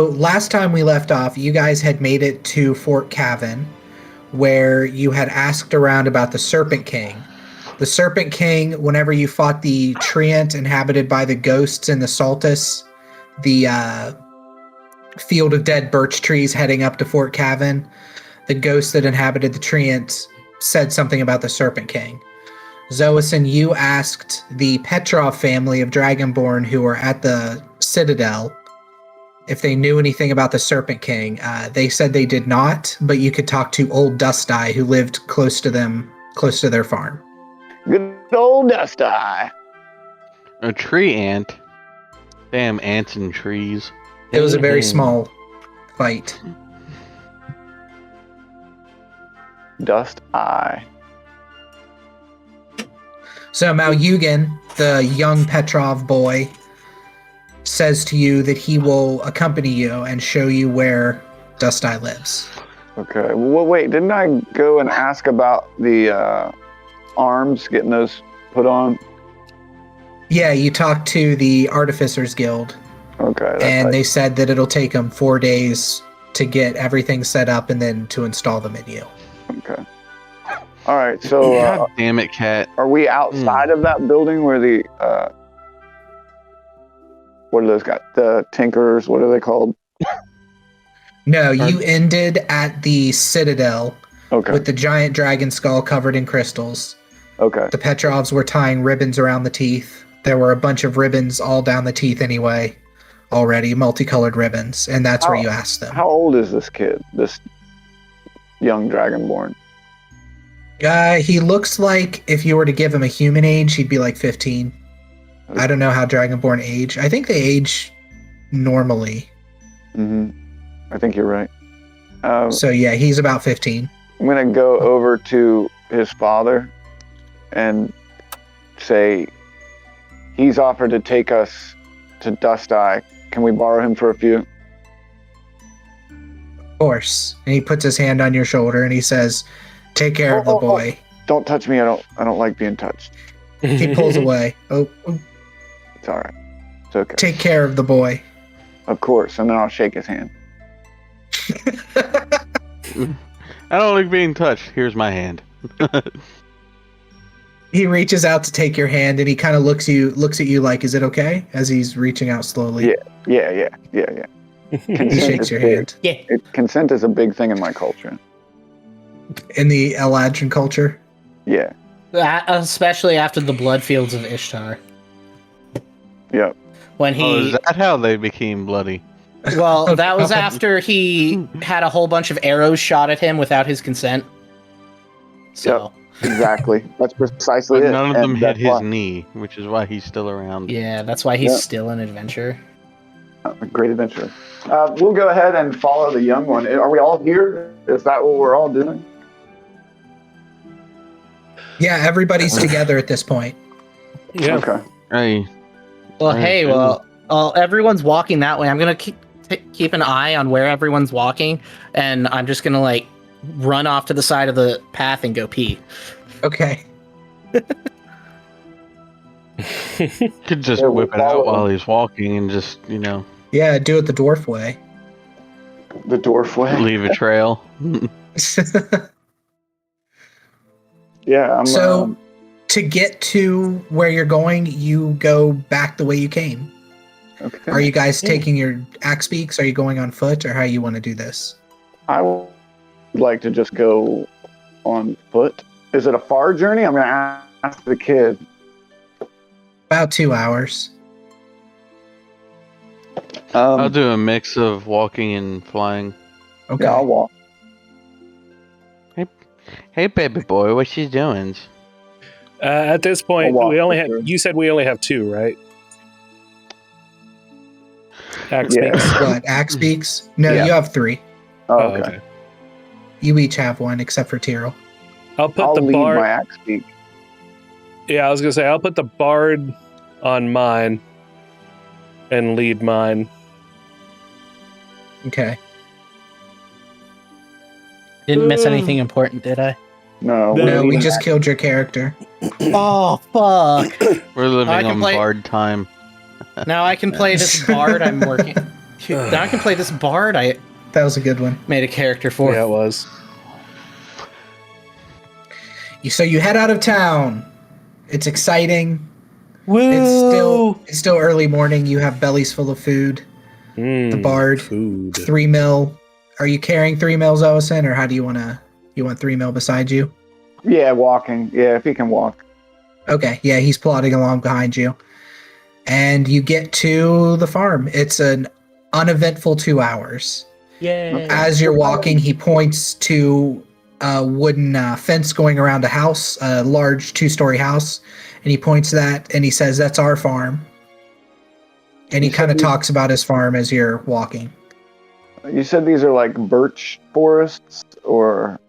So last time we left off, you guys had made it to Fort Cavin, where you had asked around about the Serpent King. The Serpent King, whenever you fought the treant inhabited by the ghosts in the Sulstice, the field of dead birch trees heading up to Fort Cavin, the ghost that inhabited the treant said something about the Serpent King. Zoison, you asked the Petrov family of Dragonborn who were at the Citadel if they knew anything about the Serpent King. They said they did not, but you could talk to old Dust Eye, who lived close to them, close to their farm. Good old Dust Eye. A tree ant. Damn ants and trees. It was a very small fight. Dust Eye. So Malyugin, the young Petrov boy, says to you that he will accompany you and show you where Dust Eye lives. Okay. Well, wait, didn't I go and ask about the arms, getting those put on? Yeah, you talked to the Artificers Guild. Okay. And they said that it'll take them 4 days to get everything set up and then to install them in you. Okay. All right, so God damn it, Cat. Are we outside of that building where the what are those guys? The Tinkers, what are they called? No, you ended at the Citadel Okay. with the giant dragon skull covered in crystals. Okay. The Petrovs were tying ribbons around the teeth. There were a bunch of ribbons all down the teeth anyway, already, multicolored ribbons, and that's where you asked them. How old is this kid, this young Dragonborn? He looks like if you were to give him a human age, he'd be like 15. I don't know how Dragonborn age. I think they age normally. Mm-hmm. I think you're right. So yeah, he's about 15. I'm going to go over to his father and say, he's offered to take us to Dust Eye. Can we borrow him for a few? Of course. And he puts his hand on your shoulder and he says, take care of the boy. Don't touch me. I don't like being touched. He pulls away. Oh, It's all right. It's okay. take care of the boy. Of course. And then I'll shake his hand. I don't like being touched. Here's my hand. He reaches out to take your hand and he kind of looks at you like, is it okay? As he's reaching out slowly. Yeah. He shakes your hand. Yeah. Consent is a big thing in my culture. In the Eladrin culture? Yeah. Especially after the Bloodfields of Ishtar. Yep. When he... is that how they became bloody? Well, that was after he had a whole bunch of arrows shot at him without his consent. So... Yep, exactly. That's precisely But it. none of them And hit that's his why- knee, which is why he's still around. yeah, that's why he's still an adventurer. A great adventure. We'll go ahead and follow the young one. Are we all here? Is that what we're all doing? Yeah, everybody's together at this point. Yeah. Okay. Hey, Well, Alright, hey, cool. everyone's walking that way. I'm gonna keep an eye on where everyone's walking, and I'm just gonna run off to the side of the path and go pee. Okay. could just Yeah, whip we'll it out follow while him. he's walking and just, Yeah, do it the dwarf way. The dwarf way. leave a trail. Yeah. So, to get to where you're going, you go back the way you came. okay. Are you guys taking your axe beaks? Are you going on foot, or how you want to do this? I would like to just go on foot. Is it a far journey? I'm going to ask the kid. About 2 hours. I'll do a mix of walking and flying. Okay. Yeah, I'll walk. Hey, baby boy, what you doing? At this point, I'll walk we only for have. sure. You said we only have 2, right? Axe Yeah. beaks. What, axe beaks? No, Yeah. you have 3. Oh, Oh, okay. okay. You each have 1, except for Tyrrell. I'll put I'll the lead bard. my axe beak. Yeah, I was gonna say I'll put the bard on mine and lead mine. Okay. Didn't miss anything important, did I? No. No, we lead just my- killed your character. Oh, fuck. We're living I can on play- bard time. Now I can play this bard I'm working. Now I can play this bard I That was a good one. made a character for. Yeah, it was. So you head out of town. It's exciting. Woo! It's still early morning. You have bellies full of food. The bard. Food. 3 mil. Are you carrying 3 mils, Owison, or how do you want 3 mil beside you? Yeah, walking. Yeah, if he can walk. Okay, yeah, he's plodding along behind you. And you get to the farm. It's an uneventful 2 hours. Yay! As you're walking, he points to a wooden fence going around a house, a large 2-story house. And he points to that and he says, "That's our farm." And he kind of talks about his farm as you're walking. You said these are like birch forests, or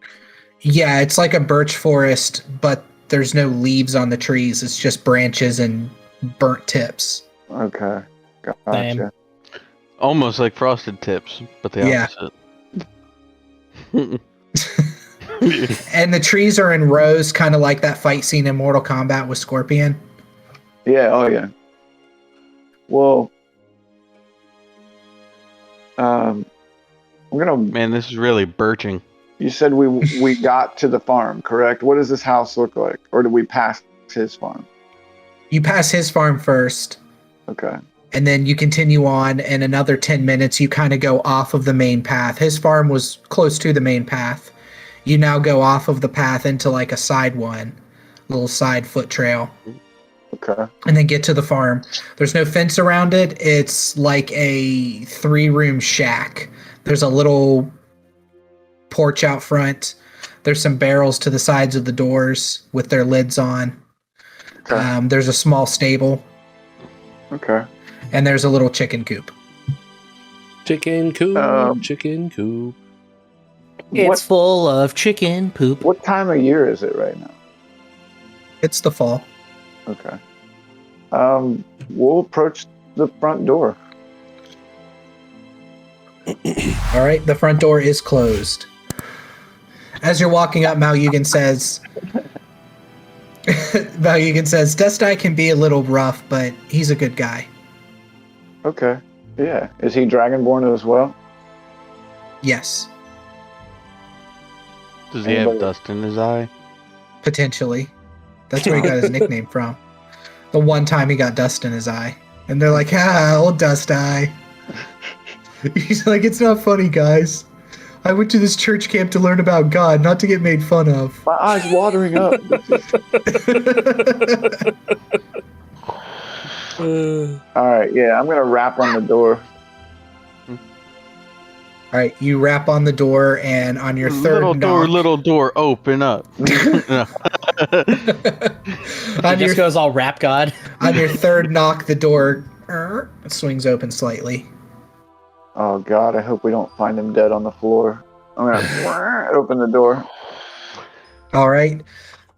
Yeah, it's like a birch forest, but there's no leaves on the trees. It's just branches and burnt tips. okay, gotcha. Same. Almost like frosted tips, but the Yeah. opposite. And the trees are in rows, kind of like that fight scene in Mortal Kombat with Scorpion. Yeah. Oh yeah. Well, I'm gonna. Man, this is really birching. You said we got to the farm, correct? What does this house look like, or did we pass his farm? You pass his farm first, Okay. and then you continue on. In another 10 minutes, you kind of go off of the main path. His farm was close to the main path. You now go off of the path into like a side one, little side foot trail, Okay. and then get to the farm. There's no fence around it. It's like a 3-room shack. There's a little porch out front. There's some barrels to the sides of the doors with their lids on. Okay. There's a small stable, Okay. and there's a little chicken coop. Chicken coop. Chicken coop. It's full of chicken poop. What time of year is it right now? It's the fall. Okay. We'll approach the front door. All right, the front door is closed. As you're walking up, Malyugan says, Dustai can be a little rough, but he's a good guy. Okay. Yeah. Is he Dragonborn as well? Yes, Does he have Anybody- dust in his eye? potentially. That's where he got his nickname from. The one time he got dust in his eye. And they're like, old Dust Eye. He's like, it's not funny, guys. I went to this church camp to learn about God, not to get made fun of. My eyes watering up. All right. Yeah, I'm gonna rap on the door. All right, you rap on the door, and on your third Little door, open up. No. on, He your, just goes all rap god. on your third knock, the door swings open slightly. Oh God, I hope we don't find him dead on the floor. I'm gonna open the door. All right,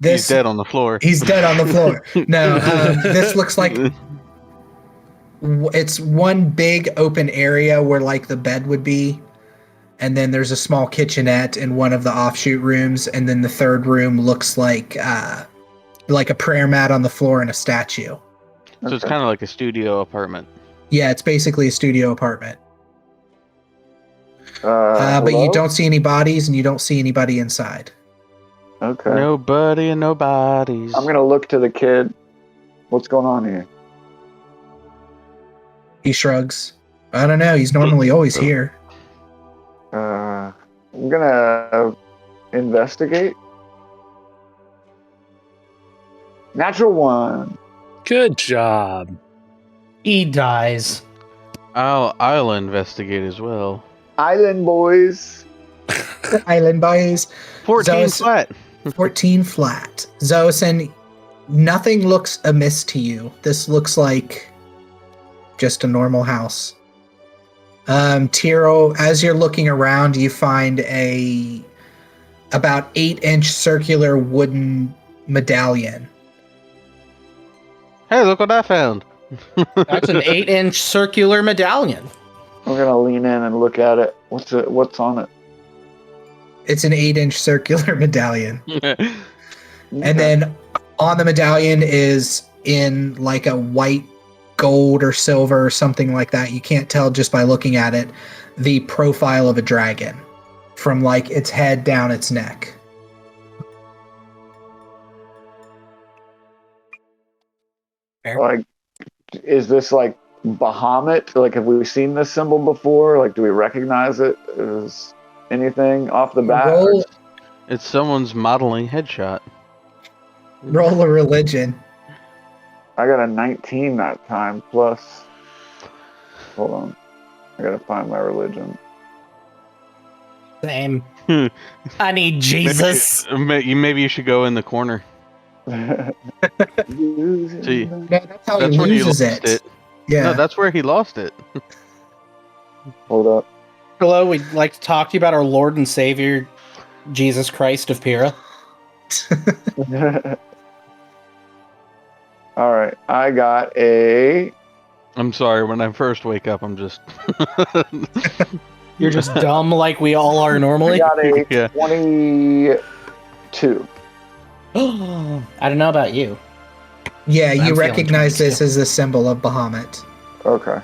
He's dead on the floor. He's dead on the floor. No, this looks like it's one big open area where like the bed would be, and then there's a small kitchenette in one of the offshoot rooms, and then the third room looks like a prayer mat on the floor and a statue. So it's kind of like a studio apartment. Yeah, it's basically a studio apartment. But Hello? you don't see any bodies, and you don't see anybody inside. Okay. Nobody and nobodies. I'm gonna look to the kid. What's going on here? He shrugs. I don't know. He's normally always here. I'm gonna investigate. Natural 1. Good job. He dies. I'll investigate as well. Island boys. Island boys. 14 Zeus- flat. 14 flat. Zosan, nothing looks amiss to you. This looks like just a normal house. Tiro, as you're looking around, you find a about 8-inch circular wooden medallion. Hey, look what I found. That's an 8-inch circular medallion. I'm gonna lean in and look at it. What's on it? It's an 8-inch circular medallion. Okay. And then on the medallion is in like a white gold or silver or something like that. You can't tell just by looking at it the profile of a dragon from like its head down its neck. Like, is this like Bahamut? Like, have we seen this symbol before? Like, do we recognize it as anything off the bat? Roll, It's someone's modeling headshot. roll a religion. I got a 19 that time, plus... Hold on. I gotta find my religion. Same. I need Jesus. Maybe you should go in the corner. See, No, that's how that's he where he loses lost it. Yeah. No, that's where he lost it. Hold up. Hello, we'd like to talk to you about our Lord and Savior, Jesus Christ of Pyrrha. All right, I got a... I'm sorry, when I first wake up, I'm just... You're just dumb like we all are I normally. got a Yeah. 22. I don't know about you. Yeah, I'm you feeling recognize 22. this as a symbol of Bahamut. Okay.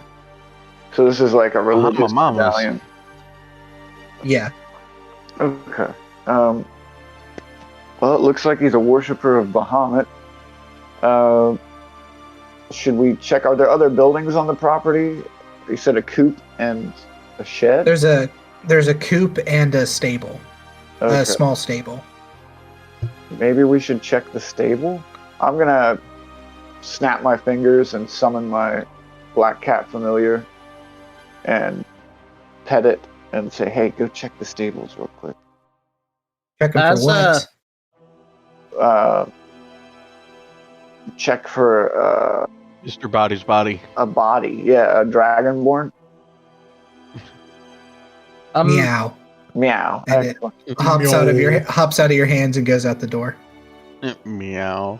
So this is like a religious Bahamas. medallion. Yeah. Okay. Well, it looks like he's a worshiper of Bahamut. Should we check? Are there other buildings on the property? You said a coop and a shed? There's a coop and a stable. Okay. A small stable. Maybe we should check the stable? I'm gonna snap my fingers and summon my black cat familiar and pet it and say, hey, go check the stables real quick. Check them That's, for what? Check for Mr. Body's body. a body. Yeah, a dragonborn. Meow. Meow. And it Excellent. hops out of your hands and goes out the door. Meow.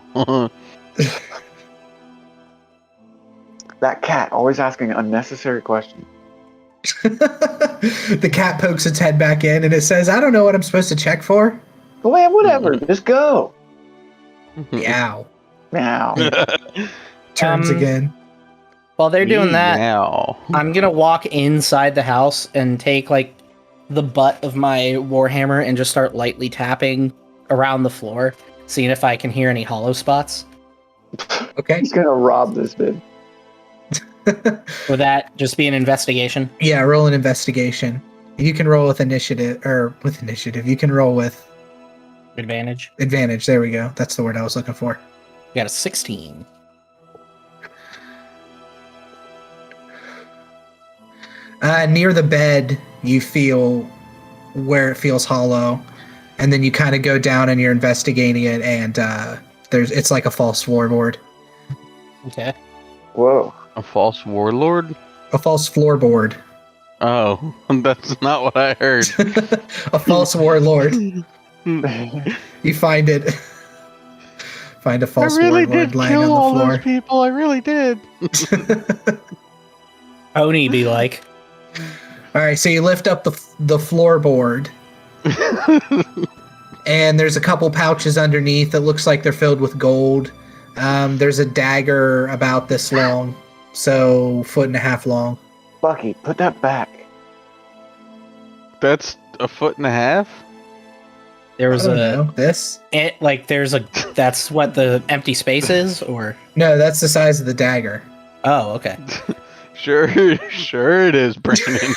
That cat always asking unnecessary questions. The cat pokes its head back in and it says, I don't know what I'm supposed to check for. But man, whatever. Just go. Meow. Meow. Turns again. While they're doing that, Meow. I'm gonna walk inside the house and take like the butt of my warhammer and just start lightly tapping around the floor, seeing if I can hear any hollow spots. Okay. He's gonna rob this dude. Would that just be an investigation? Yeah, roll an investigation. You can roll with initiative, You can roll with Advantage. advantage. There we go. That's the word I was looking for. Got a 16. Near the bed, you feel where it feels hollow, and then you kind of go down and you're investigating it, and it's like a false floorboard. Okay. Whoa. A false warlord? A false floorboard. Oh, that's not what I heard. A false warlord. You find it. Find a false warlord lying on the floor. people. I really did. Oni be like, All right, so you lift up the floorboard, and there's a couple pouches underneath that looks like they're filled with gold. There's a dagger about this long, so 1.5 feet long. Bucky, put that back. That's 1.5 feet? there was I don't know. This? that's what the empty space is, or? No, that's the size of the dagger. Oh, okay. Sure it is, Brandon.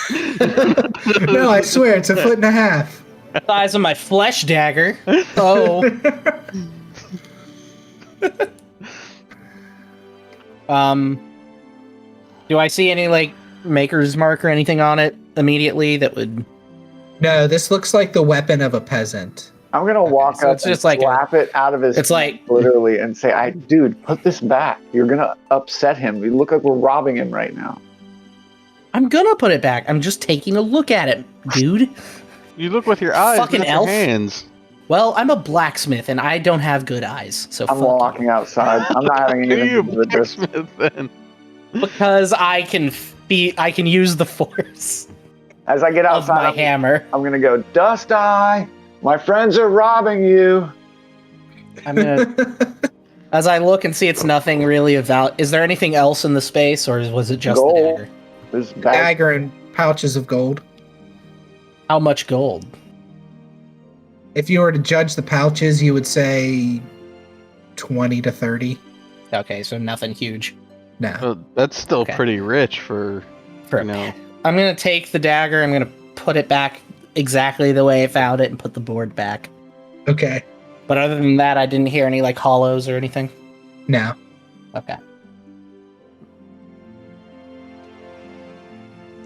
No, I swear it's 1.5 feet. Size of my flesh dagger. Oh. Do I see any like maker's mark or anything on it immediately that would? No, this looks like the weapon of a peasant. I'm gonna walk so up it's and just like slap it out of his it's hand, like- literally, and say, dude, put this back. You're gonna upset him. We look like we're robbing him right now. I'm gonna put it back. I'm just taking a look at it, dude. You look with your eyes, Fucking not your elf. hands. Well, I'm a blacksmith and I don't have good eyes, so I'm fuck you. walking outside. I'm not having Who are anything you, to do with this. blacksmith, then? Because I can use the force As I get of outside, my hammer. I'm gonna go, Dust Eye, my friends are robbing you. I'm gonna As I look and see it's nothing really about. Is there anything else in the space, or was it just Gold. the dagger? There's bag. Dagger and pouches of gold. How much gold? If you were to judge the pouches, you would say 20 to 30. Okay, so nothing huge. No. Well, that's still Okay. pretty rich for For you know. I'm gonna take the dagger. I'm gonna put it back exactly the way I found it and put the board back. Okay. But other than that, I didn't hear any like hollows or anything. No. Okay.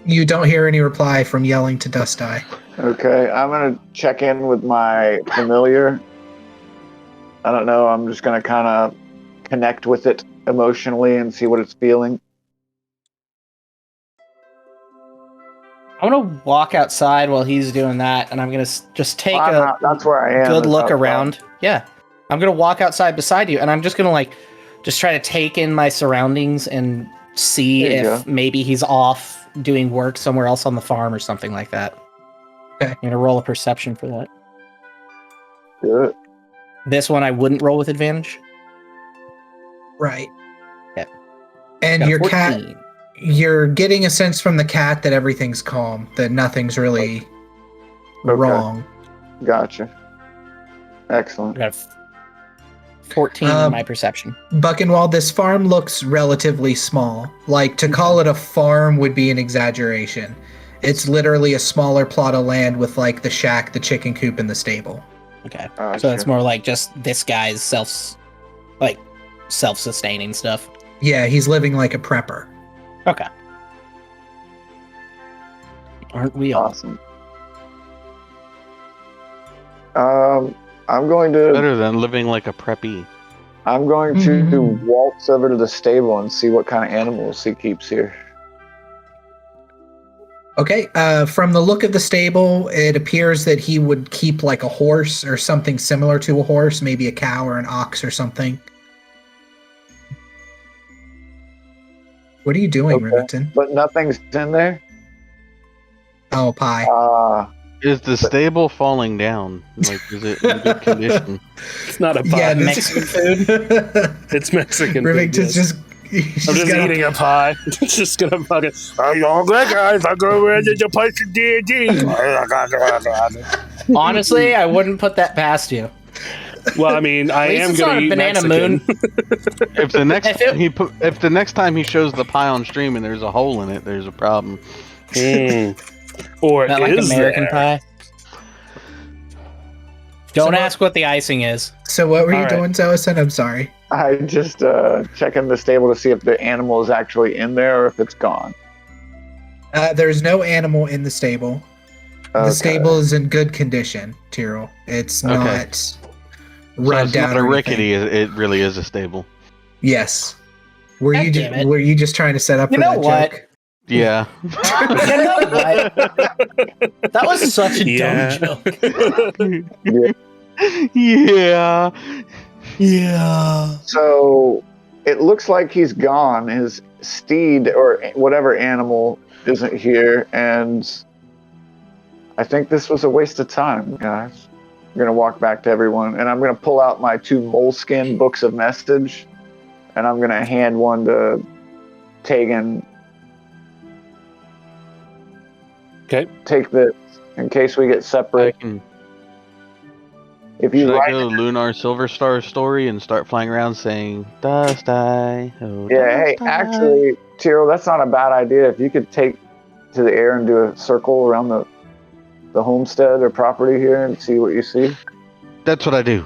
You don't hear any reply from yelling to Dust Eye. Okay, I'm gonna check in with my familiar. I don't know. I'm just gonna kind of connect with it emotionally and see what it's feeling. I'm gonna walk outside while he's doing that, and I'm gonna just take That's where I am. good is look outside. around. Yeah, I'm gonna walk outside beside you, and I'm just gonna just try to take in my surroundings and see There you if go. maybe he's off doing work somewhere else on the farm or something like that. Okay. I'm gonna roll a perception for that. Good. This one I wouldn't roll with advantage. Right. Yep. And Got a your cat, 14. you're getting a sense from the cat that everything's calm, that nothing's really Okay. wrong. Gotcha. Excellent. I got a 14 in Um, my perception. Buckenwald, this farm looks relatively small. Like, to call it a farm would be an exaggeration. It's literally a smaller plot of land with, like, the shack, the chicken coop, and the stable. Okay, Gotcha. so it's more like just this guy's self-sustaining stuff. Yeah, he's living like a prepper. Okay. Aren't we all? Awesome. I'm going to Better than living like a preppy. waltz over to the stable and see what kind of animals he keeps here. Okay, from the look of the stable, it appears that he would keep like a horse or something similar to a horse, maybe a cow or an ox or something. What are you doing, Okay. Remington? But nothing's in there. Oh, pie. Is the stable falling down? Like, is it in good condition? It's not a pie. Yeah, Mexican food? It's Mexican. food, Remington's yes. he's I'm just got a- eating a pie. It's just gonna fucking. Oh, y'all good guys? I go over to play some D&D. Honestly, I wouldn't put that past you. Well, I mean, I At least am it's not gonna a eat banana Mexican. If the next If it- if the next time he shows the pie on stream and there's a hole in it, there's a problem. Or Not like is American there? pie. Don't So- ask what the icing is. So what were you All right. doing, Zoison? I'm sorry. I just checking the stable to see if the animal is actually in there or if it's gone. There's no animal in the stable. The Okay. stable is in good condition, Tyrrell. It's Okay. not So run it's down. not a or rickety. anything. It really is a stable. Yes. Were God you damn it. were you just trying to set up You for know that what? joke? Yeah. You know what? That was such a Yeah. dumb joke. Yeah. Yeah. So it looks like he's gone. His steed or whatever animal isn't here, and I think this was a waste of time, guys. I'm gonna walk back to everyone, and I'm gonna pull out my 2 moleskin books of message, and I'm gonna hand one to Tegan. Okay. Take this in case we get I separate. can, If you should I write, go Lunar Silver Star story and start flying around saying "Dust Eye"? Oh, yeah, hey, Dust Eye." actually, Tyrrell, that's not a bad idea. If you could take to the air and do a circle around the homestead or property here and see what you see. That's what I do.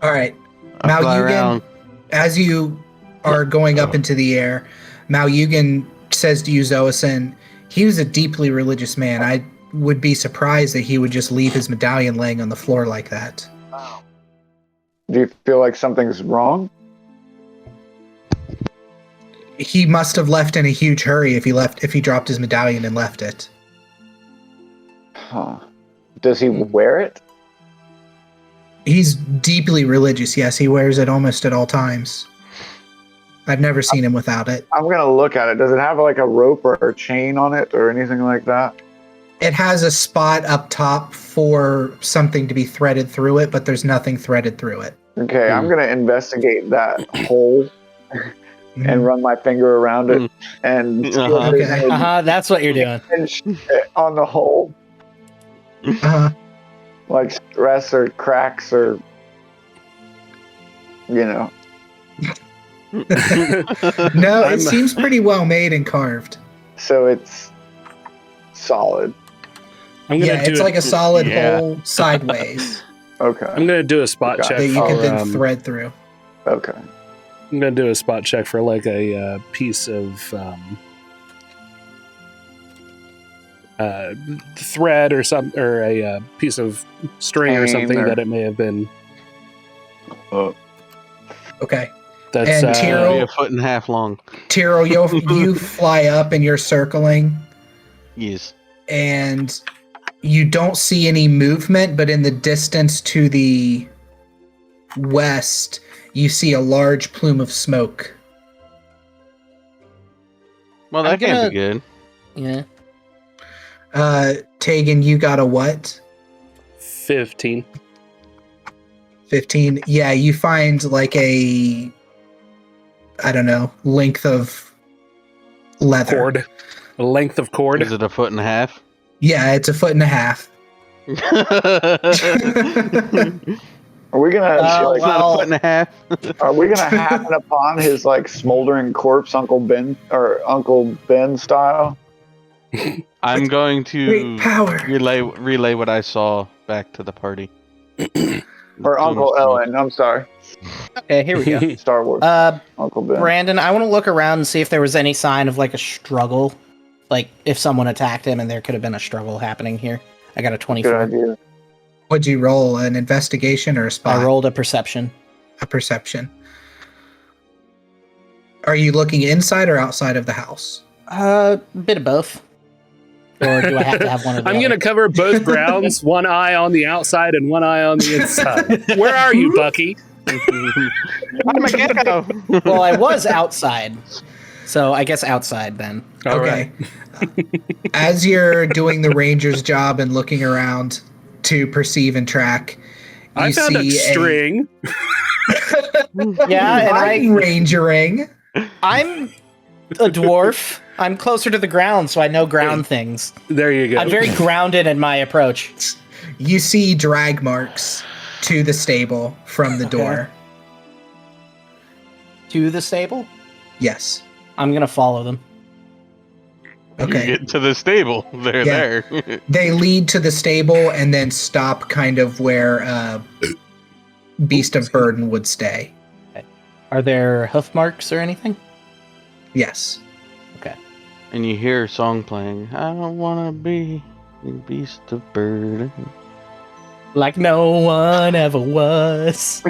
All right. I Now fly you around. As you are going up into the air, Mao Yugen says to you, Zoison, he was a deeply religious man. I would be surprised that he would just leave his medallion laying on the floor like that. Do you feel like something's wrong? He must have left in a huge hurry if he dropped his medallion and left it. Huh. Does he wear it? He's deeply religious, yes, he wears it almost at all times. I've never seen him without it. I'm gonna look at it. Does it have like a rope or a chain on it or anything like that? It has a spot up top for something to be threaded through it, but there's nothing threaded through it. Okay, I'm gonna investigate that hole Mhm. and run my finger around it and see Uh-huh. if there's Okay. any That's what you're doing. pinch on the hole, Uh-huh. like stress or cracks or you know. No, I'm- it seems pretty well made and carved. So it's solid. I'm gonna Yeah, do it's it. like a solid Yeah. hole sideways Okay. I'm gonna do a spot Got it. check that you for. could then thread through. Okay. I'm gonna do a spot check for like a piece of thread or a piece of string or Chain something or- that it may have been. Okay. That's And Tyrrell- Be a foot and a half long. Tyrrell, you fly up and you're circling, Yes. and you don't see any movement, but in the distance to the west, you see a large plume of smoke. Well, I'm that can't gonna- be good. Yeah. Tegan, you got a what? 15. 15? Yeah, you find like a, I don't know, length of leather. Cord. A length of cord. Is it a foot and a half? Yeah, it's a foot and a half. Are we gonna Uh, like, It's not a foot and a half. are we gonna happen upon his like smoldering corpse, Uncle Ben style? I'm going Great to power. relay what I saw back to the party. Or Uncle Ellen, I'm sorry. Okay, here we go. Star Wars. Uncle Ben. Brandon, I want to look around and see if there was any sign of like a struggle. Like if someone attacked him and there could have been a struggle happening here. I got a Good 24. idea. Would you roll an investigation or a spot? I rolled a perception. A perception. Are you looking inside or outside of the house? Bit of both. Or do I have to have one of the I'm other? gonna cover both grounds. One eye on the outside and one eye on the inside. Where are you, Bucky? I'm a gecko. Well, I was outside. So I guess outside then. All Okay. As you're doing the ranger's job and looking around to perceive and track, you I found a see string. Yeah, and I'm rangering. I'm a dwarf. I'm closer to the ground, so I know ground things. There you go. I'm very grounded in my approach. You see drag marks to the stable from the Okay. door. To the stable? Yes. I'm gonna follow them. Okay. You get to the stable. They're Yeah. there. They lead to the stable and then stop kind of where Beast of Burden would stay. Are there hoof marks or anything? Yes. And you hear a song playing. I don't want to be a beast of burden. Like no one ever was.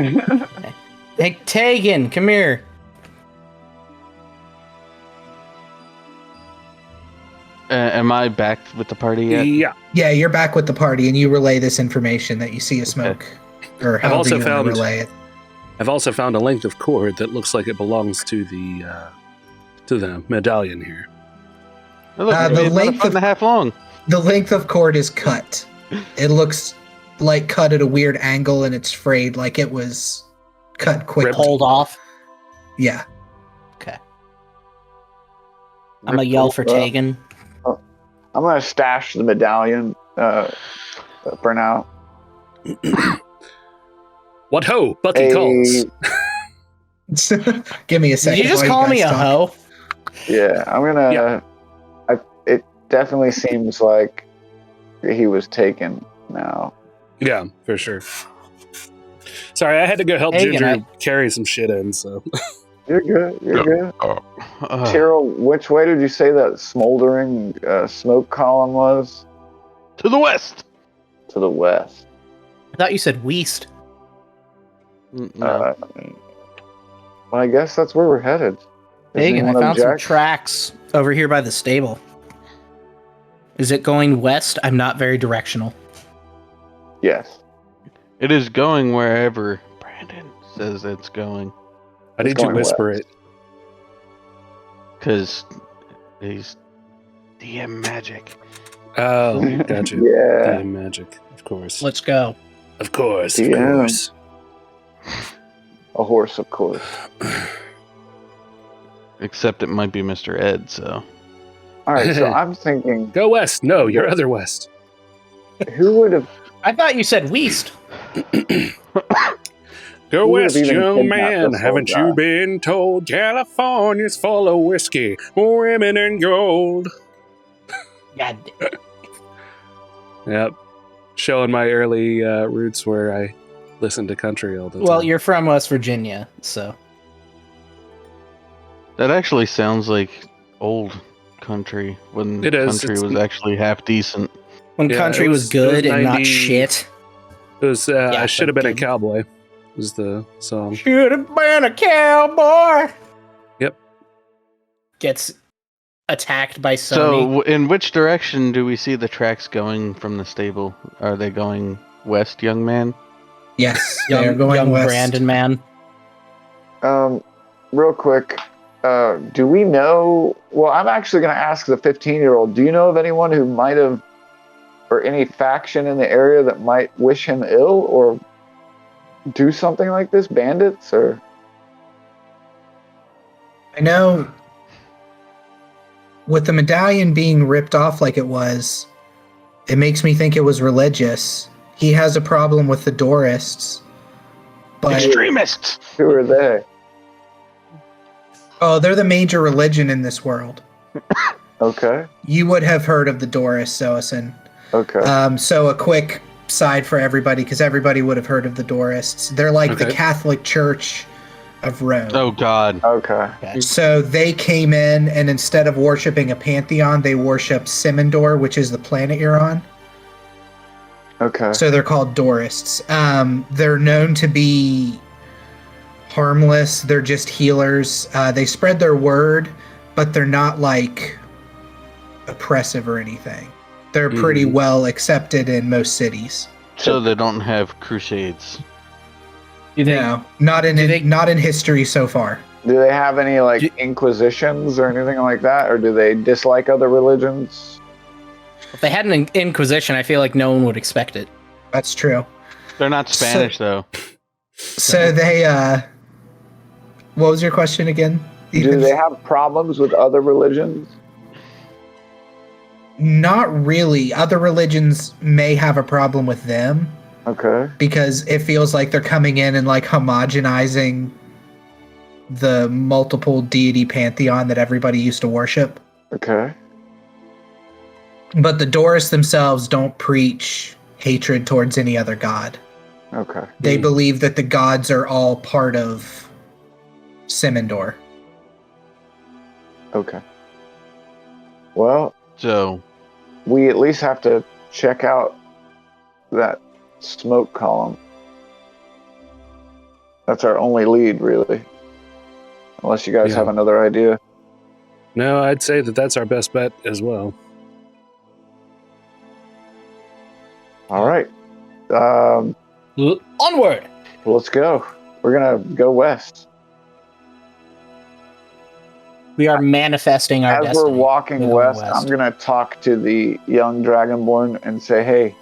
Hey, Tegan, come here. Am I back with the party yet? Yeah. Yeah, you're back with the party and you relay this information that you see a smoke. Or I've however also you want found- to relay it. I've also found a length of cord that looks like it belongs to the medallion here. Oh, look, The it's about a length foot and a half long. The length of cord is cut. It looks like cut at a weird angle and it's frayed like it was cut quickly. Hold off. Yeah. I'm gonna yell for Tegan. I'm gonna stash the medallion for now. What ho? Bucky calls. Give me a Did second. you just while call me guys a talk. hoe? Yeah, I'm gonna. Yeah. It definitely seems like he was taken now. Yeah, for sure. Sorry, I had to go help Tegan, Ginger carry some shit in, so. You're good. You're good. Uh, Tyrrell, which way did you say that smoldering smoke column was? to the west. To the west. I thought you said Weast. No. Well, I guess that's where we're headed. Does Tegan, I anyone found some object? tracks over here by the stable. Is it going west? I'm not very directional. Yes. It is going wherever Brandon says it's going. I It's need to going whisper west. it. Because he's DM magic. Oh, gotcha. Yeah. DM magic, of course. Let's go. Of course, of DM. course. a horse, of course. Except it might be Mr. Ed, so. All right, so I'm thinking, Go west. No, you're other west. who would have? I thought you said Weast. Go Who would have west, even young kidnapped man. this whole Haven't guy? you been told California's full of whiskey, women, and gold? God. Yep. Showing my early roots where I listened to country all the time. Well, you're from West Virginia, so. That actually sounds like old country when It is. country It's- was actually half decent. When Yeah, country it was was good and 90 not shit. It was I should have been a good. cowboy. Was the song. Should have been a cowboy. Yep. Gets attacked by Sony. So, in which direction do we see the tracks going from the stable? Are they going west, young man? Yes, they are young, going young west. Brandon man. Real quick, do we know? Well, I'm actually going to ask the 15-year-old. Do you know of anyone who might have, or any faction in the area that might wish him ill or do something like this? Bandits or? I know with the medallion being ripped off like it was, it makes me think it was religious. He has a problem with the Dorists. But Extremists! Who are they? oh, they're the major religion in this world. Okay. You would have heard of the Dorists, Soasin. Okay. So a quick side for everybody, because everybody would have heard of the Dorists. They're like the Okay. Catholic Church of Rome. Oh, God. Okay. So they came in, and instead of worshiping a pantheon, they worship Simondor, which is the planet you're on. Okay. So they're called Dorists. They're known to be harmless. They're just healers. They spread their word, but they're not like oppressive or anything. They're pretty well accepted in most cities. So they don't have crusades. You think No, not in do they- not in history so far. Do they have any like inquisitions or anything like that, or do they dislike other religions? if they had an inquisition, I feel like no one would expect it. That's true. They're not Spanish, though. So they what was your question again, Do Ethan? they have problems with other religions? Not really. Other religions may have a problem with them Okay. because it feels like they're coming in and like homogenizing the multiple deity pantheon that everybody used to worship. Okay. But the Dorists themselves don't preach hatred towards any other god. Okay. They believe that the gods are all part of Simondor. Okay. Well, So, we at least have to check out that smoke column. That's our only lead, really. Unless you guys Yeah. have another idea. No, I'd say that that's our best bet as well. All right. Onward! Let's go. We're going to go west. We are manifesting our As destiny. we're walking We're going west, west. I'm going to talk to the young Dragonborn and say, hey,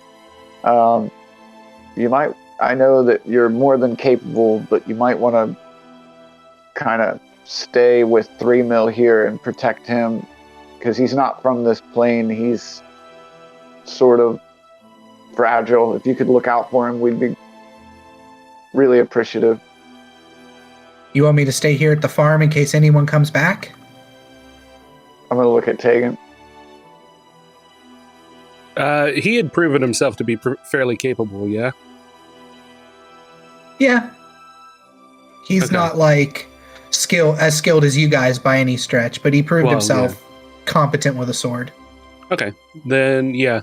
you might, I know that you're more than capable, but you might want to kind of stay with 3 Mil here and protect him because he's not from this plane. He's sort of fragile. If you could look out for him, we'd be really appreciative. You want me to stay here at the farm in case anyone comes back? I'm going to look at Tegan. He had proven himself to be fairly capable, yeah? Yeah. He's Okay. not like as skilled as you guys by any stretch, but he proved Well, himself competent with a sword. Okay. Then, yeah,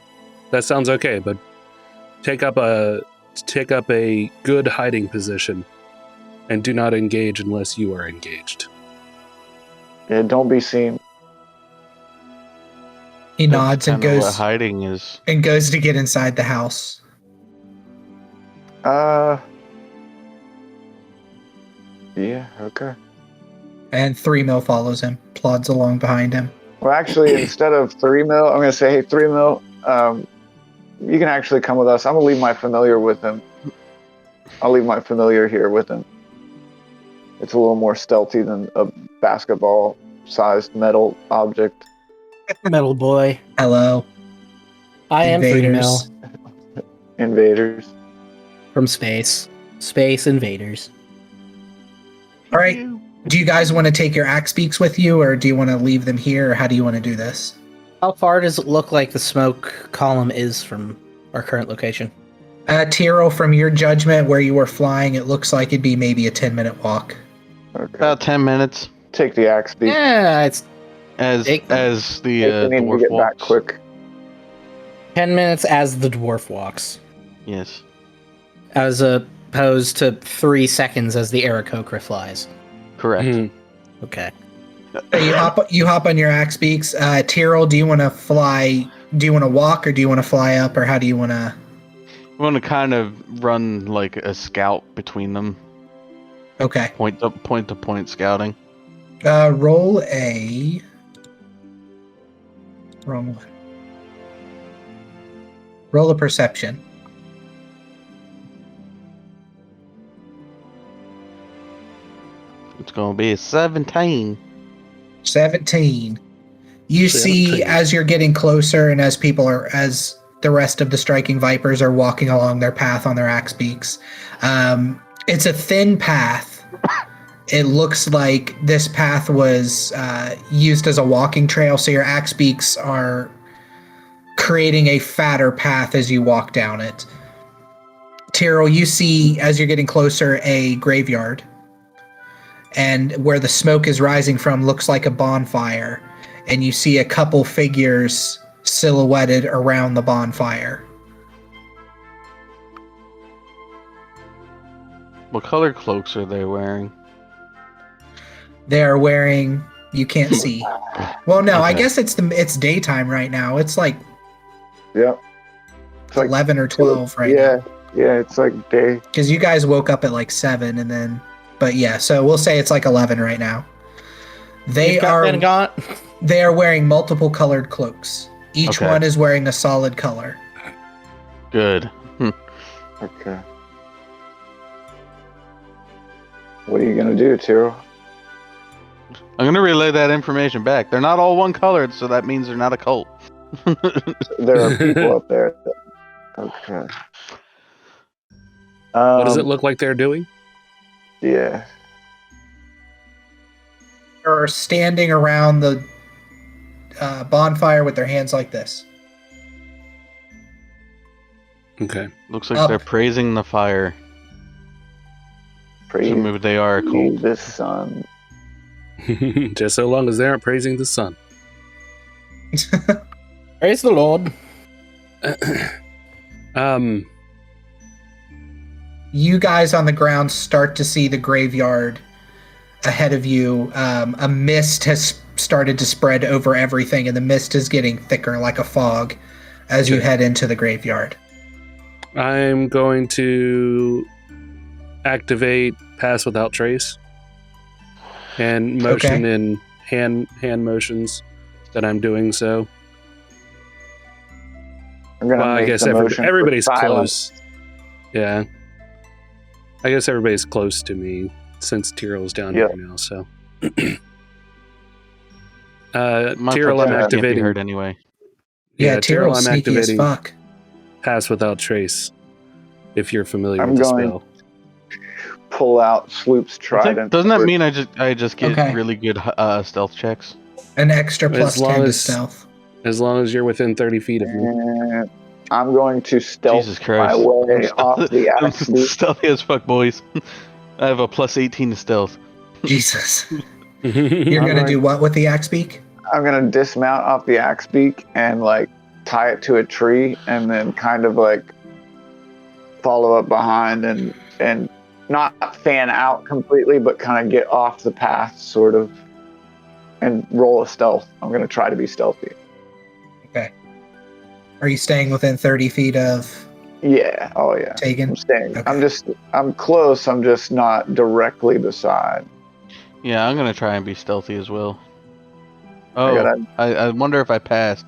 that sounds okay, but take up a good hiding position and do not engage unless you are engaged. Yeah, don't be seen. He that's nods and kinda what goes hiding is. to get inside the house. Yeah, okay. And 3 Mil follows him, plods along behind him. Well, actually, instead of 3 Mil, I'm going to say, hey, 3 Mil, you can actually come with us. I'm going to leave my familiar with him. I'll leave my familiar here with him. It's a little more stealthy than a basketball-sized metal object. Metal boy. Hello, I am 3 mil invaders. Invaders. from space. Space invaders. All right. Do you guys want to take your axe beaks with you, or do you want to leave them here, or how do you want to do this? How far does it look like the smoke column is from our current location? Tiro, from your judgment, where you were flying, it looks like it'd be maybe a 10-minute walk. Okay. About 10 minutes Take the axe beak. Yeah, it's as Take them. as the They need to dwarf get walks. back quick. 10 minutes as the dwarf walks, Yes. as opposed to 3 seconds as the Aarakocra flies. Correct. Mhm. Okay. So you hop on your axe beaks. Tyrell, do you want to fly? Do you want to walk, or do you want to fly up, or how do you want to? We want to kind of run like a scout between them, Okay. point to point scouting. Roll a. Wrong one. Roll a perception. It's gonna be a 17. 17. You see, 17. as you're getting closer, and as the rest of the striking vipers are walking along their path on their axe beaks, it's a thin path. It looks like this path was used as a walking trail, so your axe beaks are creating a fatter path as you walk down it. Tyrell, you see, as you're getting closer, a graveyard. And where the smoke is rising from looks like a bonfire. And you see a couple figures silhouetted around the bonfire. What color cloaks are they wearing? They are wearing, you can't see. Well, no, I Okay. guess it's daytime right now. It's like Yep. It's like 11 or 12 right now. Yeah, it's like day. Because you guys woke up at like 7 and then, but yeah, so we'll say it's like 11 right now. They You've got are Pentagon? they are wearing multiple colored cloaks. Each Okay. one is wearing a solid color. Good. Okay. What are you gonna do, Tyrell? I'm gonna relay that information back. They're not all one colored, so that means they're not a cult. There are people up there. Okay. What does it look like they're doing? Yeah. Are standing around the bonfire with their hands like this. Okay. Looks like Up. they're praising the fire. Praise So maybe they are a cult. the sun. Just so long as they aren't praising the sun. Praise the Lord. You guys on the ground start to see the graveyard ahead of you. A mist has started to spread over everything, and the mist is getting thicker like a fog as you Okay. head into the graveyard. I'm going to activate Pass Without Trace and motion Okay. in hand motions that I'm doing so. I'm gonna Well, I make guess the motion for everybody's silence. close. Yeah. I guess everybody's close to me since Tyrell's down Yeah. here now, so. My Tyrell, protection I'm can't be activating. heard anyway. Yeah, Tyrell, Tyrell's I'm sneaky as activating fuck. Pass Without Trace, if you're familiar I'm with the going- spell. Pull out Sloop's trident. Doesn't that mean I just get Okay. really good stealth checks? An extra As plus long 10 to as- stealth. As long as you're within 30 feet of me. And I'm going to stealth Jesus my Christ. way off the I'm axe beak. stealthy as fuck, boys. I have a plus 18 to stealth. Jesus. You're I'm gonna going- do what with the axe beak? I'm gonna dismount off the axe beak and like tie it to a tree, and then kind of like follow up behind and not fan out completely, but kind of get off the path, sort of, and roll a stealth. I'm gonna try to be stealthy. Okay. Are you staying within 30 feet of Yeah. Oh yeah. Tegan? I'm staying. Okay. I'm close. I'm just not directly beside. Yeah, I'm gonna try and be stealthy as well. I Oh, got I wonder if I passed.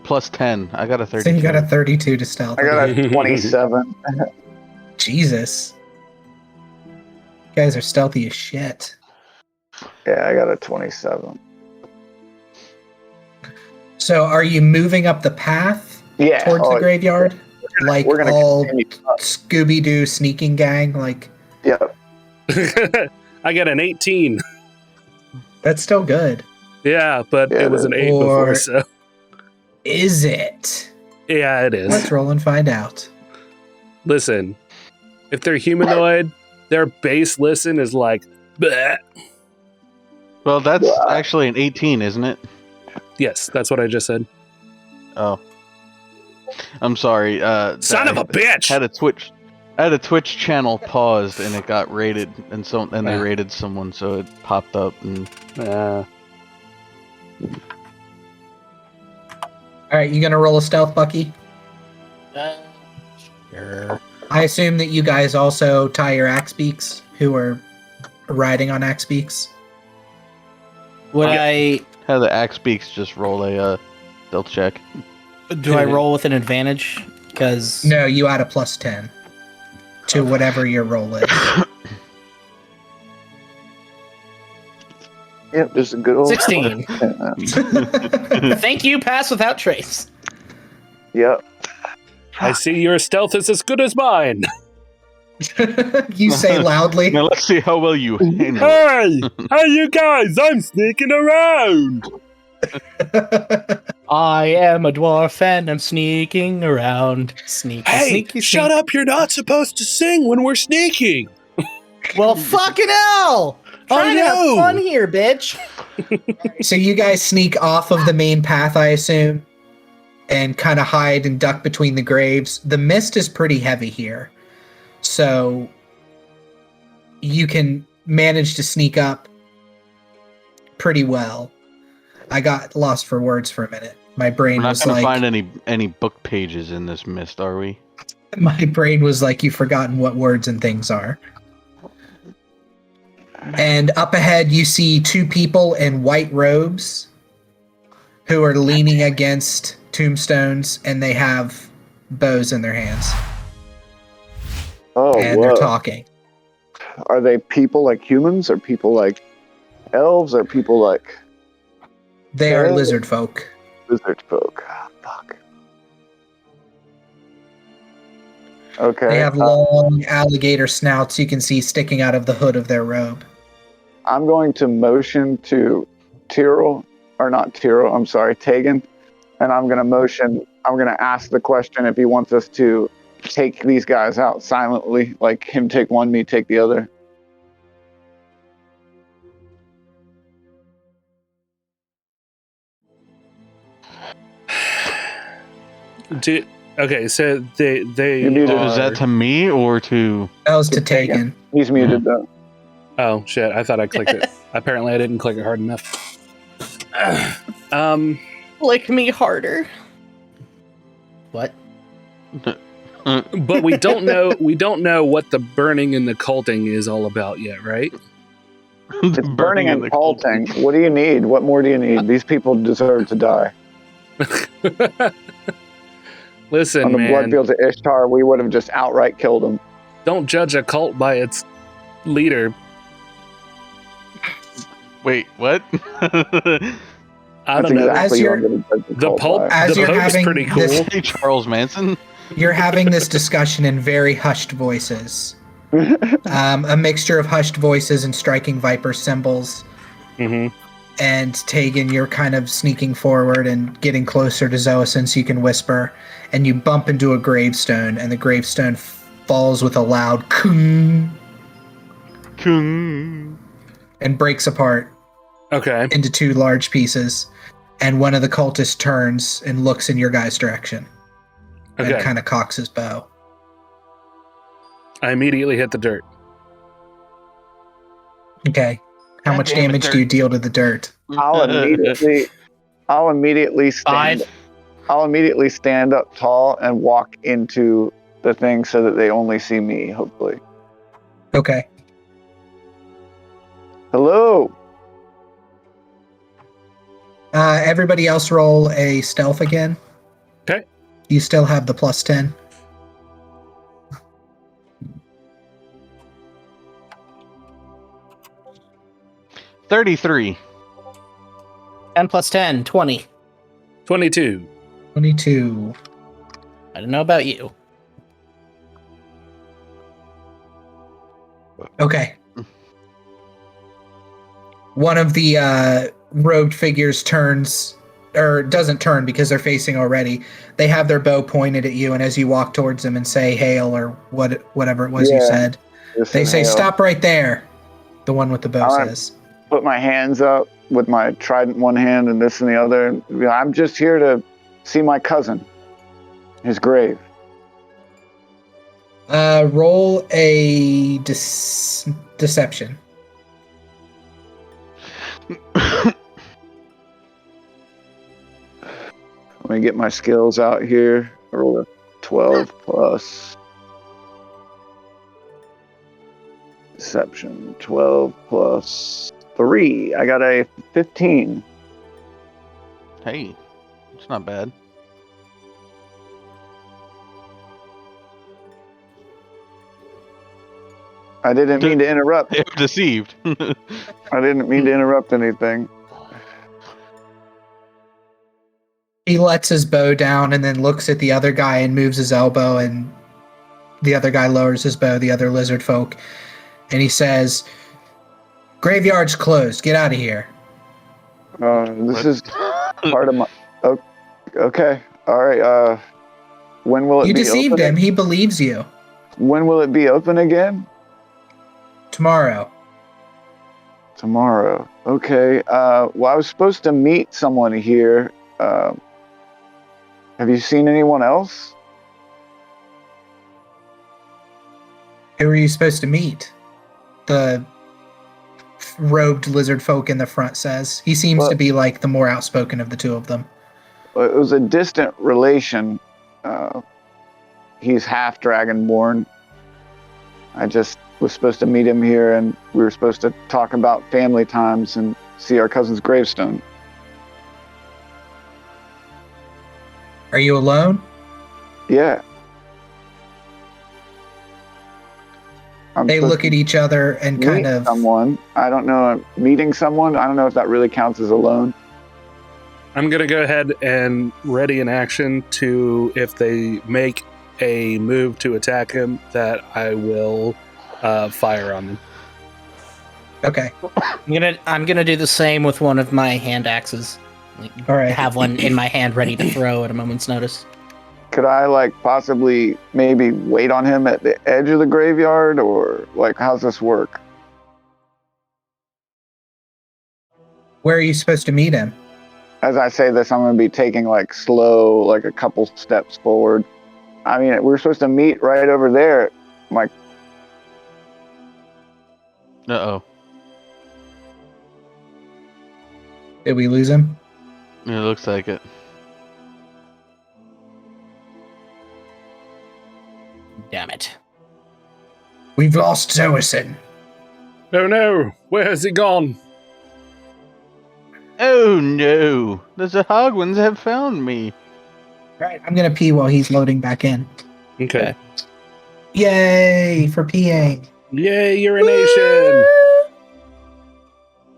Plus 10. I got a 30. So you got a 32 to stealth. a 27. Jesus. guys are stealthy as shit. Yeah, I got a 27. So are you moving up the path Yeah. towards the graveyard? Like we're gonna all continue. Scooby-Doo sneaking gang? Like, Yep. I got an 18. that's still good. Yeah, but Yeah, it was an 8 or- before, so Is it? yeah, it is. Let's roll and find out. Listen, if they're humanoid, their base listen is like, bleh. Well, that's actually an 18, isn't it? Yes, that's what I just said. Oh. I'm sorry. Son of a bitch! Had a Twitch channel paused and it got raided, and they raided someone, so it popped up. And All right, you gonna roll a stealth, Bucky? Sure. I assume that you guys also tie your axe beaks, who are riding on axe beaks. Would I? have the axe beaks just roll a stealth check. Do I roll with an advantage? Because No, you add a +10 to whatever your roll is. Yep, just a good old 16. Thank you. Pass without trace. Yep. I see your stealth is as good as mine. You say loudly. Now let's see how well you handle it. Hey! Hey, you guys! I'm sneaking around! I am a dwarf and I'm sneaking around. Sneaky, Hey, sneaky, shut up! You're not supposed to sing when we're sneaking! Well, fucking hell! Trying to know. have fun here, bitch. So you guys sneak off of the main path, I assume, and kind of hide and duck between the graves. The mist is pretty heavy here, so you can manage to sneak up pretty well. I got lost for words for a minute. My brain We're not was going to like, find any book pages in this mist, are we? my brain was like, you've forgotten what words and things are. And up ahead, you see two people in white robes who are leaning against tombstones, and they have bows in their hands, Oh, and whoa. they're talking. Are they people like humans, or people like elves, or people like They are Oh. lizard folk. lizard folk? Ah, fuck. Okay. They have long alligator snouts you can see sticking out of the hood of their robe. I'm going to motion to Tyrrell, or not Tyrrell, I'm sorry, Tegan, and I'm going to ask the question if he wants us to take these guys out silently, like him take one, me take the other. Okay, so they You muted. Is that to me or to... That was to Tegan. He's muted though. Oh shit! I thought I clicked it. Apparently, I didn't click it hard enough. Lick me harder. What? But we don't know. We don't know what the burning and the culting is all about yet, right? It's burning and culting. What do you need? What more do you need? These people deserve to die. Listen, On the man. blood fields of Ishtar, we would have just outright killed them. Don't judge a cult by its leader. Wait, what? I don't know. Exactly As you're- what I'm gonna judge The cult Pope, by. As the you're Pope's having pretty cool. this- Hey, Charles Manson? You're having this discussion in very hushed voices. A mixture of hushed voices and striking viper symbols. Mm-hmm. And Tegan, you're kind of sneaking forward and getting closer to Zoason so you can whisper. And you bump into a gravestone, and the gravestone falls with a loud kung Kung. and breaks apart Okay. into two large pieces. And one of the cultists turns and looks in your guys' direction and Okay. kind of cocks his bow. I immediately hit the dirt. Okay. How God much damn it, damage do you deal to the dirt? I'll immediately stand. 5. I'll immediately stand up tall and walk into the thing so that they only see me. Hopefully. Okay. Hello. Everybody else roll a stealth again. Okay. You still have the +10. 33. 10 plus 10, 20. 22. 22. I don't know about you. Okay. One of the robed figures turns, or doesn't turn because they're facing already. They have their bow pointed at you, and as you walk towards them and say "hail" or whatever it was you Yeah, said, Just they say inhale. "stop right there." The one with the bow All right. says. Put my hands up with my trident in one hand and this in the other. And, I'm just here to see my cousin, his grave. Roll a deception. Let me get my skills out here. I rolled a 12 plus deception. 12 plus 3. I got a 15. Hey, it's not bad. I didn't mean to interrupt. They're deceived. I didn't mean to interrupt anything. He lets his bow down and then looks at the other guy and moves his elbow, and the other guy lowers his bow, the other lizard folk, and he says, "Graveyard's closed. Get out of here." This is part of my... Okay. All right. When will it You be deceived open? him. He believes you. When will it be open again? Tomorrow. Tomorrow. Okay. Well, I was supposed to meet someone here. Have you seen anyone else? Who are you supposed to meet? The robed lizard folk in the front says. He seems to be like the more outspoken of the two of them. Well, it was a distant relation. He's half dragonborn. I just was supposed to meet him here, and we were supposed to talk about family times and see our cousin's gravestone. Are you alone? Yeah. They look at each other and kind of... someone. I don't know. Meeting someone? I don't know if that really counts as alone. I'm going to go ahead and ready an action to, if they make a move to attack him, that I will fire on them. Okay. I'm gonna do the same with one of my hand axes. All right. Have one in my hand ready to throw at a moment's notice. Could I possibly maybe wait on him at the edge of the graveyard, or how's this work? Where are you supposed to meet him? As I say this, I'm going to be taking slow, a couple steps forward. I mean, we're supposed to meet right over there. Uh-oh. Did we lose him? It looks like it. Damn it. We've lost Zoison. Oh no! Where has he gone? Oh no! The Zahagwins have found me. Right. I'm going to pee while he's loading back in. Okay. Yay for peeing. Yay, urination!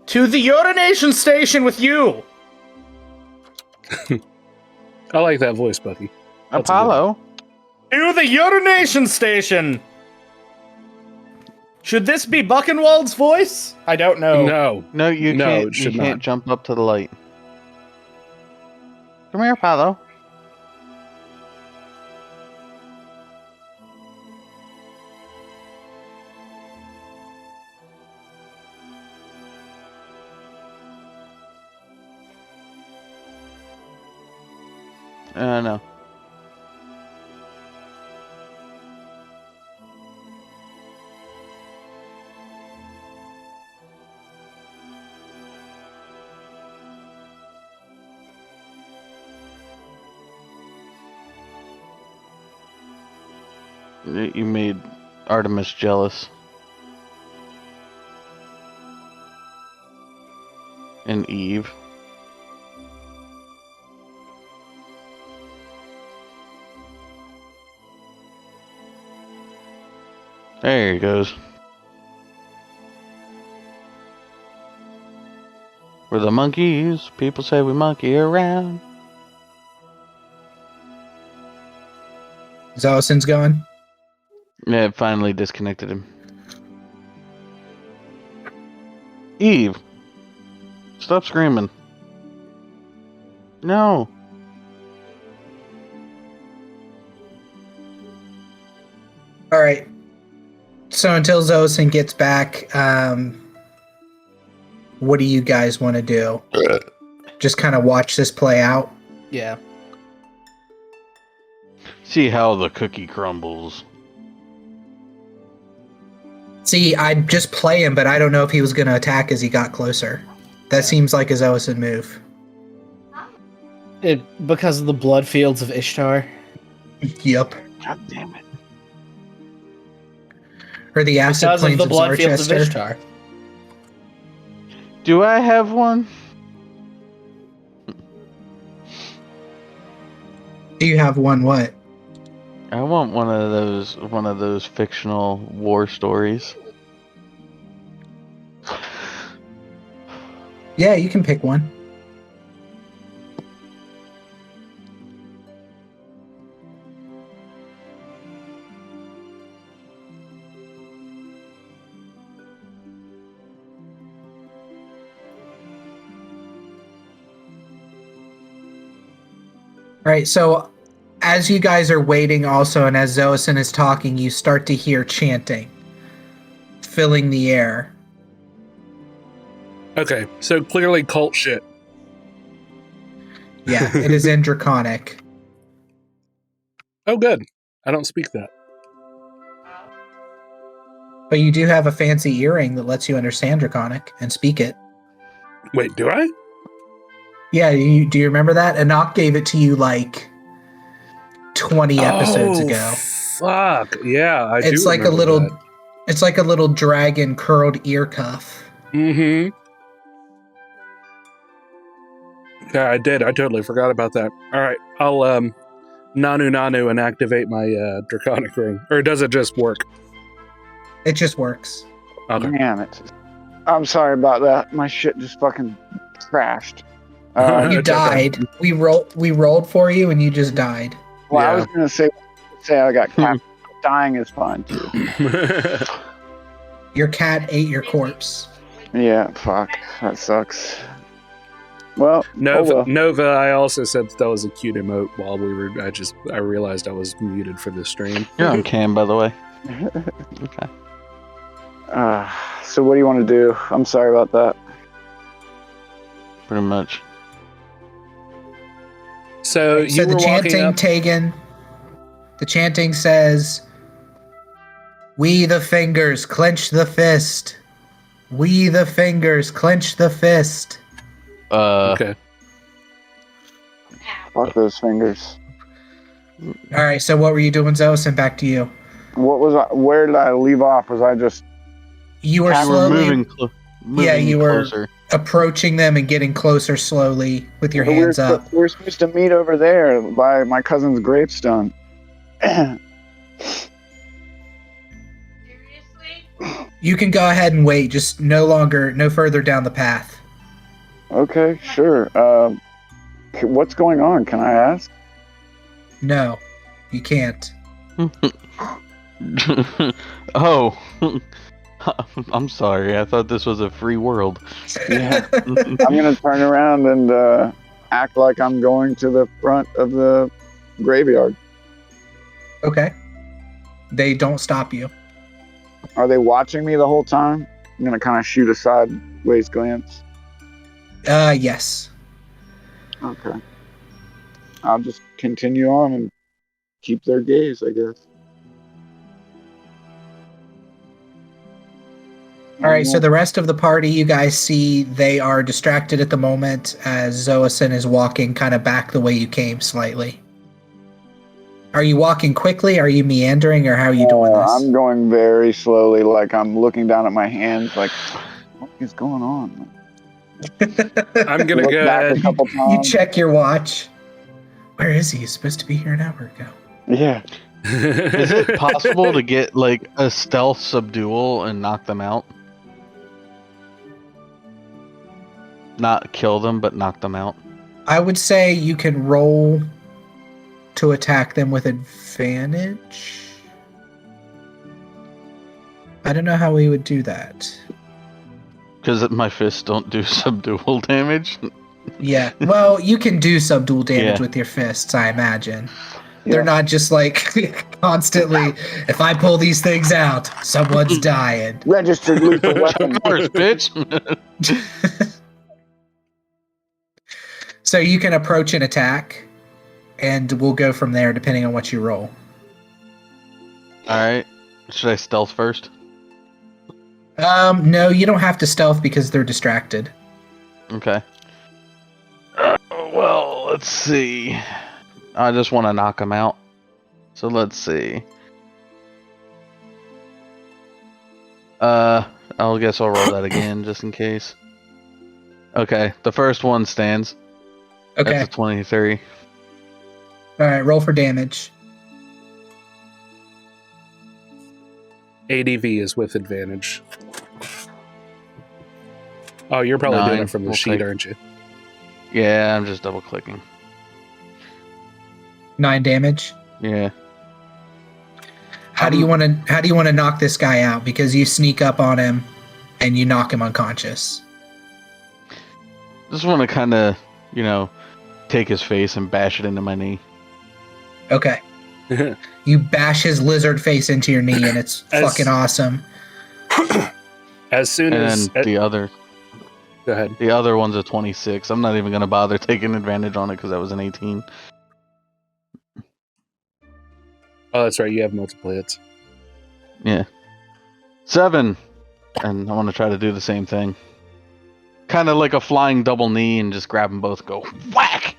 To the urination station with you! I like that voice, Bucky. That's a good Apollo? To the urination station! Should this be Buchenwald's voice? I don't know. No. No, you No, can't. it should You can't not. jump up to the light. Come here, Apollo. No. You made Artemis jealous. And Eve. There he goes. We're the monkeys. People say we monkey around. Zolison's going. Yeah, it finally disconnected him. Eve, stop screaming. No. All right. So until Zolison gets back, what do you guys want to do? Just kind of watch this play out? Yeah. See how the cookie crumbles. See, I'd just play him, but I don't know if he was going to attack as he got closer. That seems like a Zolison move. Because of the blood fields of Ishtar. Yep. God damn it. Or the acid Because of plains the of blood fields of Zarchester. Ishtar. Do I have one? Do you have one what? I want one of those fictional war stories. Yeah, you can pick one. Right, so as you guys are waiting also, and as Zoison is talking, you start to hear chanting filling the air. Okay, so clearly cult shit. Yeah, it is in Draconic. Oh, good. I don't speak that. But you do have a fancy earring that lets you understand Draconic and speak it. Wait, do I? Yeah, do you remember that? Enoch gave it to you like 20 episodes ago. Fuck. Yeah, I do. It's like a remember little that. it's like a little dragon curled ear cuff. Mm-hmm. Yeah, I did. I totally forgot about that. All right, I'll nanu and activate my draconic ring. Or does it just work? It just works. Okay. Damn it. I'm sorry about that. My shit just fucking crashed. You It's okay. died. We rolled for you and you just died. Well, I Yeah. was gonna say I got capped. Dying is fine too. Your cat ate your corpse. Yeah, fuck. That sucks. Well, Nova, oh well. Nova, I also said that was a cute emote while we were. I realized I was muted for the stream. You're on cam, by the way. Okay. So what do you want to do? I'm sorry about that. Pretty much. So you So were the walking chanting up. Tegan. The chanting says, "We the fingers clench the fist. We the fingers clench the fist." Okay. Fuck those fingers. All right. So what were you doing, Zosin? Back to you. What was I? Where did I leave off? Was I just? You were You were You were slowly moving you were- closer. approaching them and getting closer slowly with your hands up. We were supposed to meet over there by my cousin's gravestone. You can go ahead and wait. Just no further down the path. Okay, sure. What's going on? Can I ask? No, you can't. Oh. I'm sorry. I thought this was a free world. Yeah. I'm gonna turn around and act like I'm going to the front of the graveyard. Okay. They don't stop you. Are they watching me the whole time? I'm gonna kind of shoot a sideways glance. Yes. Okay. I'll just continue on and keep their gaze, I guess. All right, so the rest of the party, you guys see they are distracted at the moment as Zoison is walking kind of back the way you came slightly. Are you walking quickly? Are you meandering? Or how are you doing this? I'm going very slowly, like I'm looking down at my hands, like, what is going on? I'm gonna Look go back ahead. a couple You times. check your watch. Where is he? He's supposed to be here an hour ago. Yeah. Is it possible to get like a stealth subdual and knock them out? not kill them, but knock them out? I would say you can roll to attack them with advantage. I don't know how we would do that. Because my fists don't do subdual damage. Yeah. Well, you can do subdual damage Yeah. with your fists, I imagine. Yeah. They're not just like constantly, if I pull these things out, someone's dying. Registered lethal weapon. Charge, bitch. So you can approach an attack, and we'll go from there depending on what you roll. Alright. Should I stealth first? No, you don't have to stealth because they're distracted. Okay. Well, let's see. I just want to knock them out. So let's see. I'll guess I'll roll that again just in case. Okay, the first one stands. Okay. That's a 23. Alright, roll for damage. ADV is with advantage. Oh, you're probably doing 9. it from the We'll sheet, take- aren't you? Yeah, I'm just double clicking. 9 damage. Yeah. How do you want to knock this guy out? Because you sneak up on him and you knock him unconscious. Just want to kind of, take his face and bash it into my knee. Okay. You bash his lizard face into your knee and it's fucking awesome. As soon And as then the other go ahead. The other one's a 26. I'm not even going to bother taking advantage on it because that was an 18. Oh, that's right. You have multiple hits. Yeah. 7. And I want to try to do the same thing. Kind of like a flying double knee and just grab them both, go whack!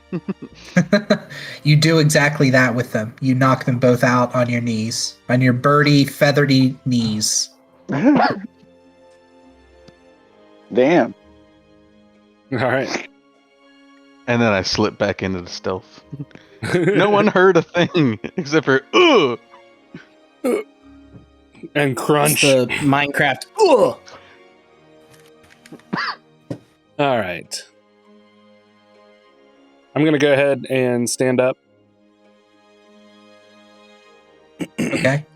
You do exactly that with them. You knock them both out on your knees. On your birdy, feathery knees. Damn. All right. And then I slip back into the stealth. No one heard a thing except for, ugh! And It's crunch. the Minecraft. Ugh! All right. I'm going to go ahead and stand up. Okay.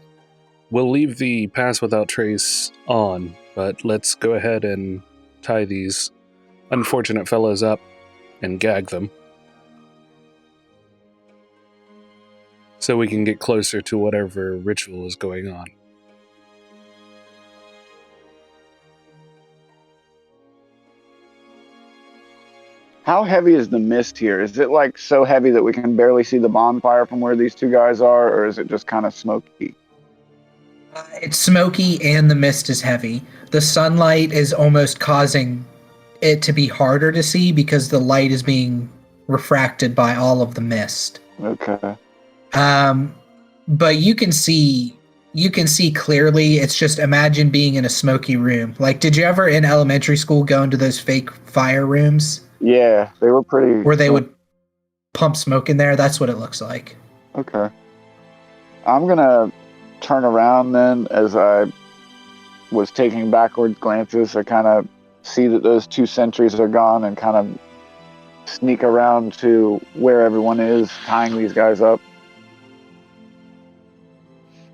We'll leave the pass without trace on, but let's go ahead and tie these unfortunate fellows up and gag them. So we can get closer to whatever ritual is going on. How heavy is the mist here? Is it like so heavy that we can barely see the bonfire from where these two guys are, or is it just kind of smoky? It's smoky and the mist is heavy. The sunlight is almost causing it to be harder to see because the light is being refracted by all of the mist. Okay. But you can see clearly. It's just imagine being in a smoky room. Like, did you ever in elementary school go into those fake fire rooms Yeah, they were pretty. where they would pump smoke in there? That's what it looks like. Okay. I'm gonna turn around then as I was taking backward glances. I kind of see that those two sentries are gone and kind of sneak around to where everyone is, tying these guys up.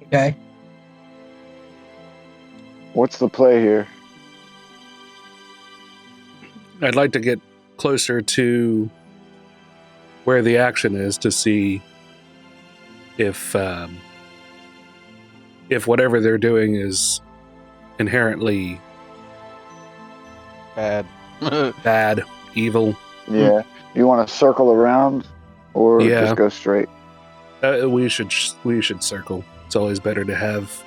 Okay. What's the play here? I'd like to get closer to where the action is to see if whatever they're doing is inherently Bad. bad, evil. Yeah. You want to circle around or Yeah. just go straight? We should circle. It's always better to have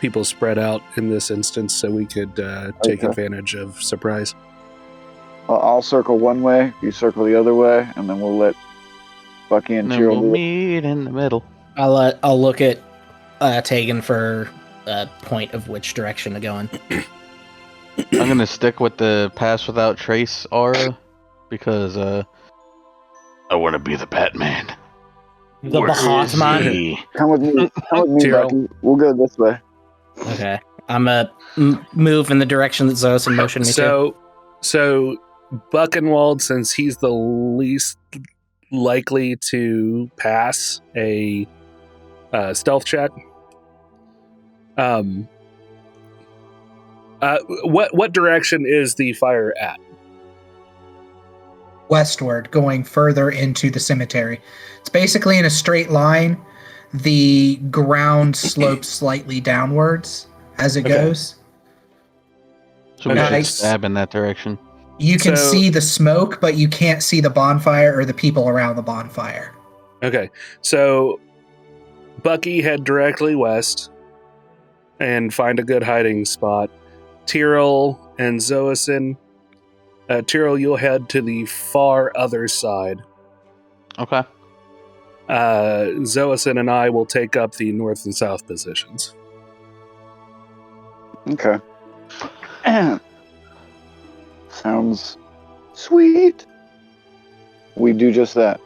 people spread out in this instance so we could take Okay. advantage of surprise. I'll circle one way, you circle the other way, and then we'll let Bucky and And then Tyrrell we'll do it. meet in the middle. I'll look at Tegan for a point of which direction to go in. I'm going to stick with the pass without trace aura because I want to be the Batman. The Where is Bahatman. he? Come with me, Tyrrell. Bucky. We'll go this way. Okay. I'm move in the direction that Zosin motioned me to. So Buchenwald, since he's the least likely to pass a stealth check, what direction is the fire at? Westward, going further into the cemetery. It's basically in a straight line. The ground slopes slightly downwards as it goes. So we Nice. should stab in that direction. You can So- see the smoke, but you can't see the bonfire or the people around the bonfire. Okay, so Bucky, head directly west and find a good hiding spot. Tyrrell and Zoason. Tyrrell, you'll head to the far other side. Okay. Zoason and I will take up the north and south positions. Okay. Sounds sweet. We do just that.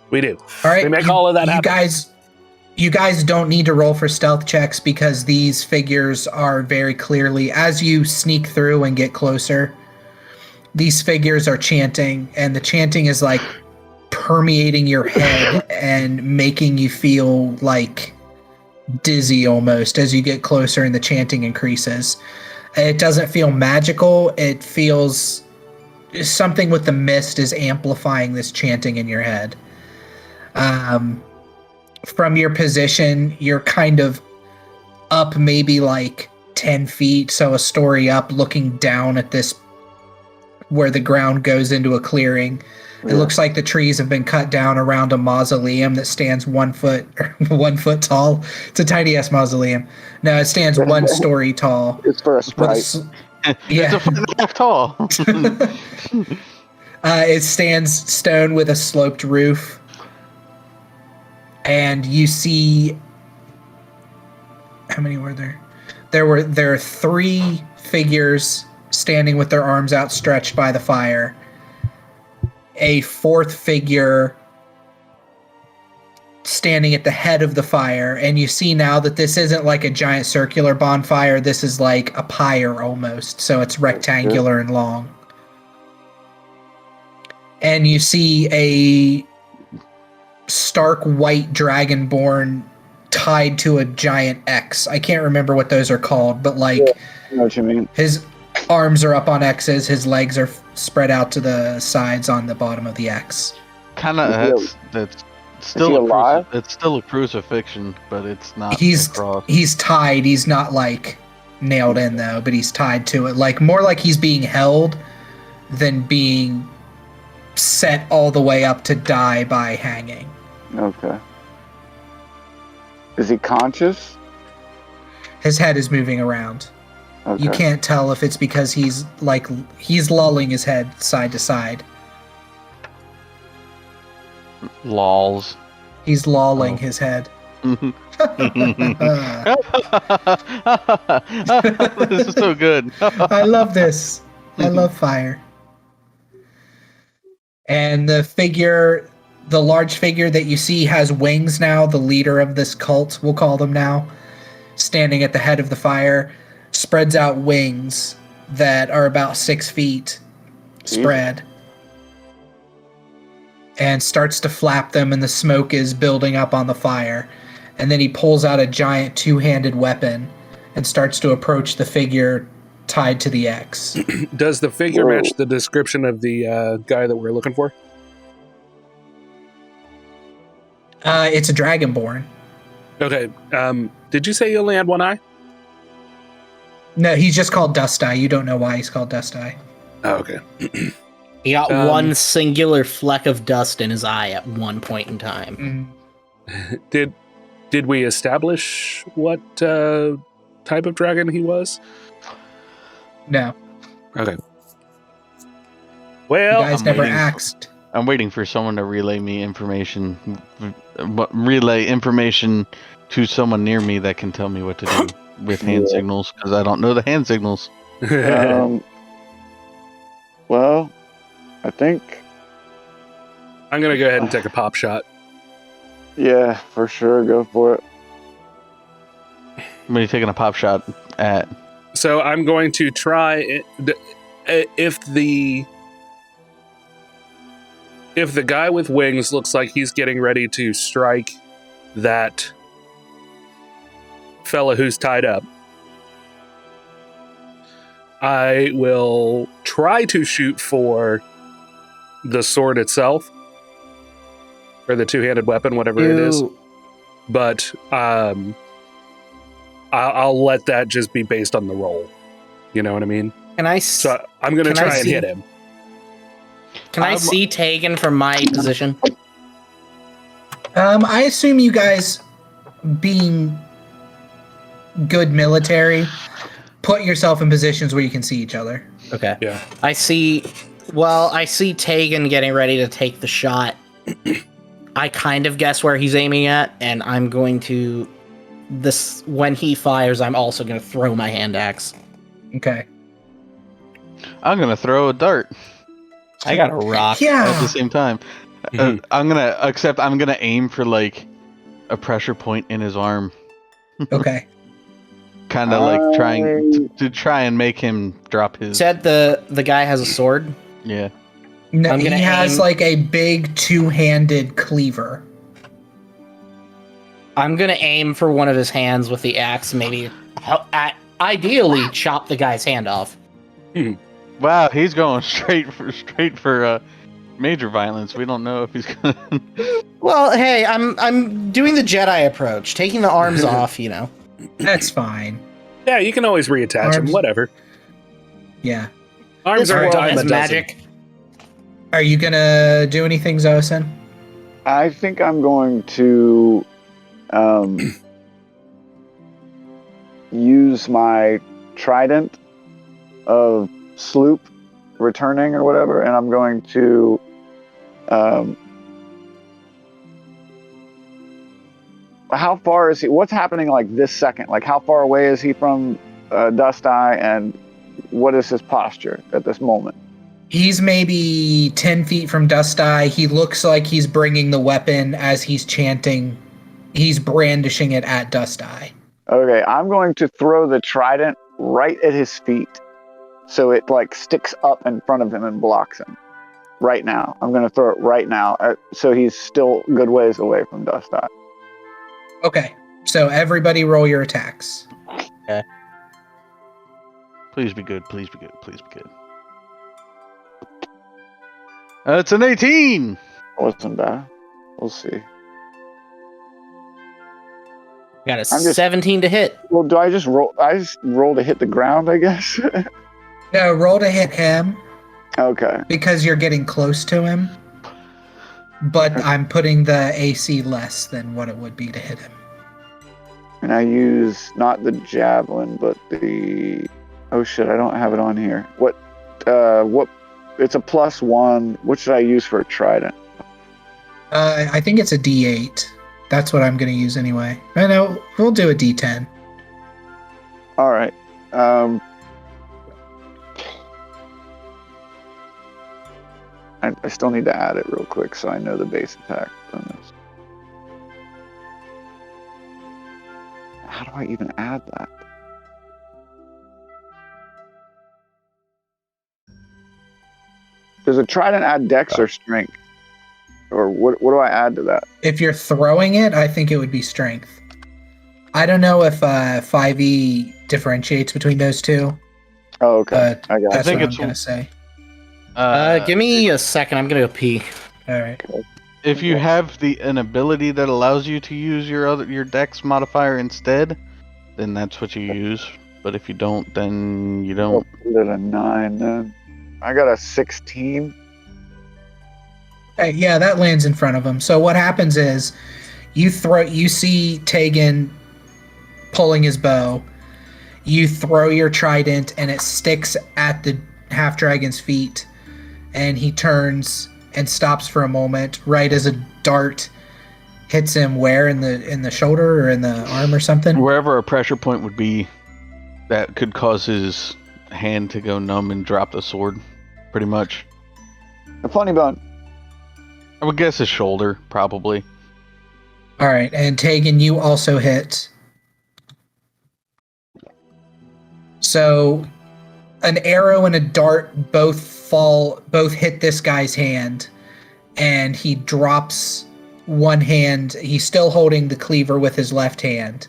We do. All right, We make all of that happen. You guys don't need to roll for stealth checks because these figures are very clearly, as you sneak through and get closer, these figures are chanting, and the chanting is like permeating your head and making you feel like dizzy almost as you get closer and the chanting increases. It doesn't feel magical. It feels something with the mist is amplifying this chanting in your head. From your position, you're kind of up maybe like 10 feet, so a story up, looking down at this where the ground goes into a clearing. It looks like the trees have been cut down around a mausoleum that stands 1 foot 1 foot tall. It's a tiny ass mausoleum. No, it stands 1 story tall. It's for a With sprite. It's a foot and a half tall. It stands stone with a sloped roof. And you see, how many were there? There are 3 figures standing with their arms outstretched by the fire. A 4th figure standing at the head of the fire, and you see now that this isn't like a giant circular bonfire. This is like a pyre almost, so it's rectangular and long. And you see a stark white dragonborn tied to a giant X. I can't remember what those are called, but like I know what you mean. his arms are up on X's, his legs are spread out to the sides on the bottom of the X. Kind Is of. That's he still alive? it's still a crucifixion, but it's not He's a cross. he's tied. He's not like nailed in though, but he's tied to it. Like more like he's being held than being set all the way up to die by hanging. Okay. Is he conscious? His head is moving around. Okay. You can't tell if it's because he's lulling his head side to side. Lols. He's lolling Oh. his head. This is so good. I love this. I love fire. And the large figure that you see has wings now, the leader of this cult, we'll call them now, standing at the head of the fire, spreads out wings that are about 6 feet spread. And starts to flap them, and the smoke is building up on the fire. And then he pulls out a giant 2-handed weapon and starts to approach the figure tied to the X. Does the figure Whoa. match the description of the guy that we're looking for? It's a dragonborn. Okay. Did you say you only had one eye? No, he's just called Dust Eye. You don't know why he's called Dust Eye. Oh, okay. He got Um, one singular fleck of dust in his eye at one point in time. Did we establish what type of dragon he was? No, Okay. you Well, guys I'm never waiting. asked. I'm waiting for someone to relay me information, relay information to someone near me that can tell me what to do with hand signals, because I don't know the hand signals. Well, I think, I'm gonna go ahead and take a pop shot. yeah, for sure, go for it. What are you taking a pop shot at? So I'm going to try if the if the guy with wings looks like he's getting ready to strike that fella who's tied up, I will try to shoot for the sword itself, or the two-handed weapon, whatever it is. But I'll let that just be based on the roll. You know what I mean? So I'm going to try and hit him. Can I see Tegan from my position? I assume you guys, being good military, put yourself in positions where you can see each other. Okay. Yeah. I see Tegan getting ready to take the shot. I kind of guess where he's aiming at, and I'm going to... when he fires, I'm also going to throw my hand axe. Okay. I'm gonna throw a dart. I got a rock. Yeah. At the same time. I'm gonna aim for like a pressure point in his arm. Okay. Kind of like trying to try and make him drop his. Said the guy has a sword. Yeah. No, I'm he gonna has aim- like a big two-handed cleaver. I'm gonna aim for one of his hands with the axe. Maybe, ideally, chop the guy's hand off. Wow, he's going straight for major violence. We don't know if he's gonna. Well, hey, I'm doing the Jedi approach, taking the arms off. You know. That's fine. Yeah, you can always reattach him. Arms- Whatever. Yeah. Arms This are a world dime has a dozen. magic. Are you gonna do anything, Zosin? I think I'm going to use my trident of sloop returning or whatever, and I'm going to how far is he? What's happening like this second? Like how far away is he from Dust Eye, and what is his posture at this moment? He's maybe 10 feet from Dust Eye. He looks like he's bringing the weapon as he's chanting. He's brandishing it at Dust Eye. Okay, I'm going to throw the trident right at his feet, so it like sticks up in front of him and blocks him. Right now, I'm going to throw it right now, so he's still a good ways away from Dust Eye. Okay, so everybody roll your attacks. Please be good. Please be good. Please be good. It's an 18. Wasn't bad. We'll see. Got a I'm just- 17 to hit. Well, do I just roll? I just roll to hit the ground, I guess. No, roll to hit him Okay. because you're getting close to him. But I'm putting the AC less than what it would be to hit him. And I use not the javelin, but the. Oh shit! I don't have it on here. What? It's a +1. What should I use for a trident? I think it's a D8. That's what I'm going to use anyway. I know, we'll do a D10. All right. I still need to add it real quick so I know the base attack on this. How do I even add that? Does a trident add dex or strength? Or what do I add to that? If you're throwing it, I think it would be strength. I don't know if 5e differentiates between those two, Oh, okay. but I got that's think what I'm it's- going to say. Give me a second. I'm gonna go pee. All right. If you have an ability that allows you to use your dex modifier instead, then that's what you use. But if you don't, then you don't. Put it a 9 then. I got a 16. Okay, yeah, that lands in front of him. So what happens is you see Tegan pulling his bow. You throw your trident and it sticks at the half dragon's feet, and he turns and stops for a moment right as a dart hits him where in the shoulder or in the arm or something. Wherever a pressure point would be, that could cause his hand to go numb and drop the sword, pretty much. A funny bone. I would guess his shoulder, probably. All right, and Tegan, you also hit. So an arrow and a dart both hit this guy's hand. and he drops one hand. He's still holding the cleaver with his left hand,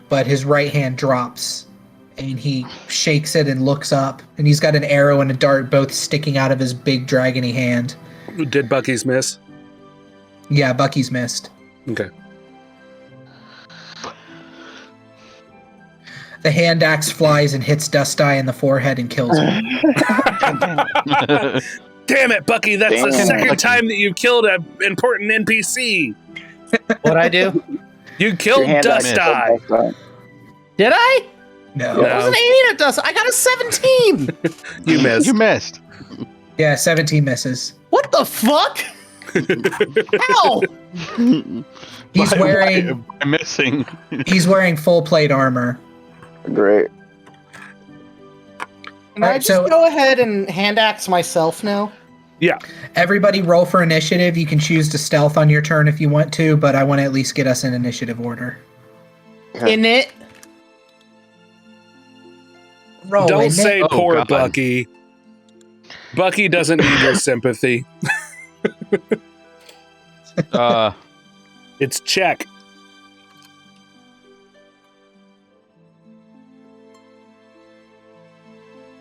but his right hand drops, and he shakes it and looks up, and he's got an arrow and a dart both sticking out of his big dragony hand. Did Bucky's miss? Yeah, Bucky's missed. Okay. The hand axe flies and hits Dust Eye in the forehead and kills him. Damn it, Bucky! That's the Damn. second time that you've killed an important NPC. What'd I do? You killed Your hand Dust axe. Eye. Did I? No. I wasn't aiming at Dust. I got a 17. You missed. You missed. Yeah, 17 misses. What the fuck? Ow! He's wearing I'm missing. he's wearing full plate armor. Great. Can I Alright, just so- go ahead and hand axe myself now? Yeah. Everybody roll for initiative. You can choose to stealth on your turn if you want to, but I want to at least get us in initiative order. Okay. In it. Roll. Don't in it. say Oh, poor God. Bucky. Bucky doesn't need your sympathy. It's check.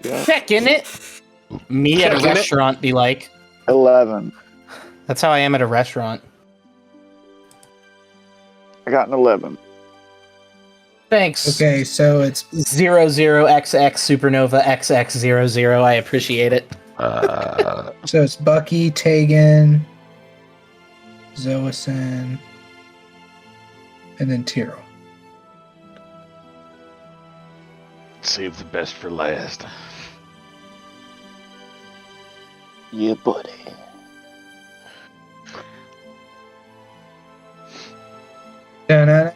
Yeah. Check in it. Me at a Check in it. restaurant be like. 11. That's how I am at a restaurant. I got an 11. Thanks. Okay, so it's 00XX Supernova XX00. I appreciate it. Bucky, Tegan, Zoason, and then Tyrrell. Save the best for last. Yeah, buddy. Da-da-da.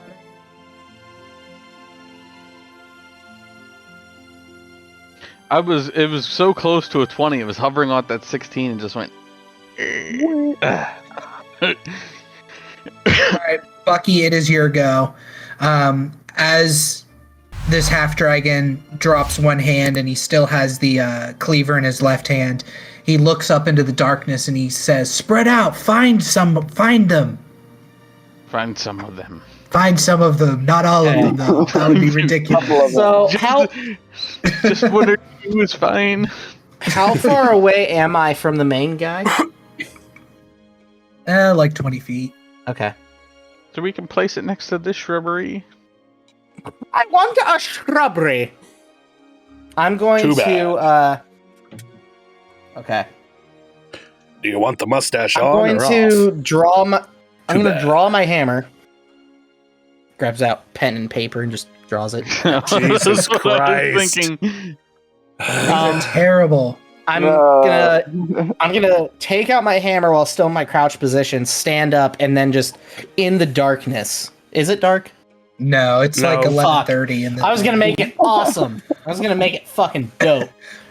It was so close to a 20. It was hovering on that 16 and just went. Alright, Bucky, it is your go. As this half dragon drops one hand and he still has the cleaver in his left hand, he looks up into the darkness and he says, "Spread out, find them. Find some of them. Find some of them, not all of them though. That would be ridiculous." So how Just one or two is fine. how far away am I from the main guy? Like 20 feet. Okay. So we can place it next to this shrubbery. I want a shrubbery. I'm going Too to okay. Do you want the mustache I'm on going or to draw my I'm Too going to bad. draw my hammer. Grabs out pen and paper and just draws it. Jesus That's what I was Christ. thinking. off? Terrible. I'm No. gonna take out my hammer while still in my crouch position, stand up, and then just in the darkness. Is it dark? No, it's No, like fuck. 11:30 in the I was gonna make it awesome. I was gonna make it fucking dope.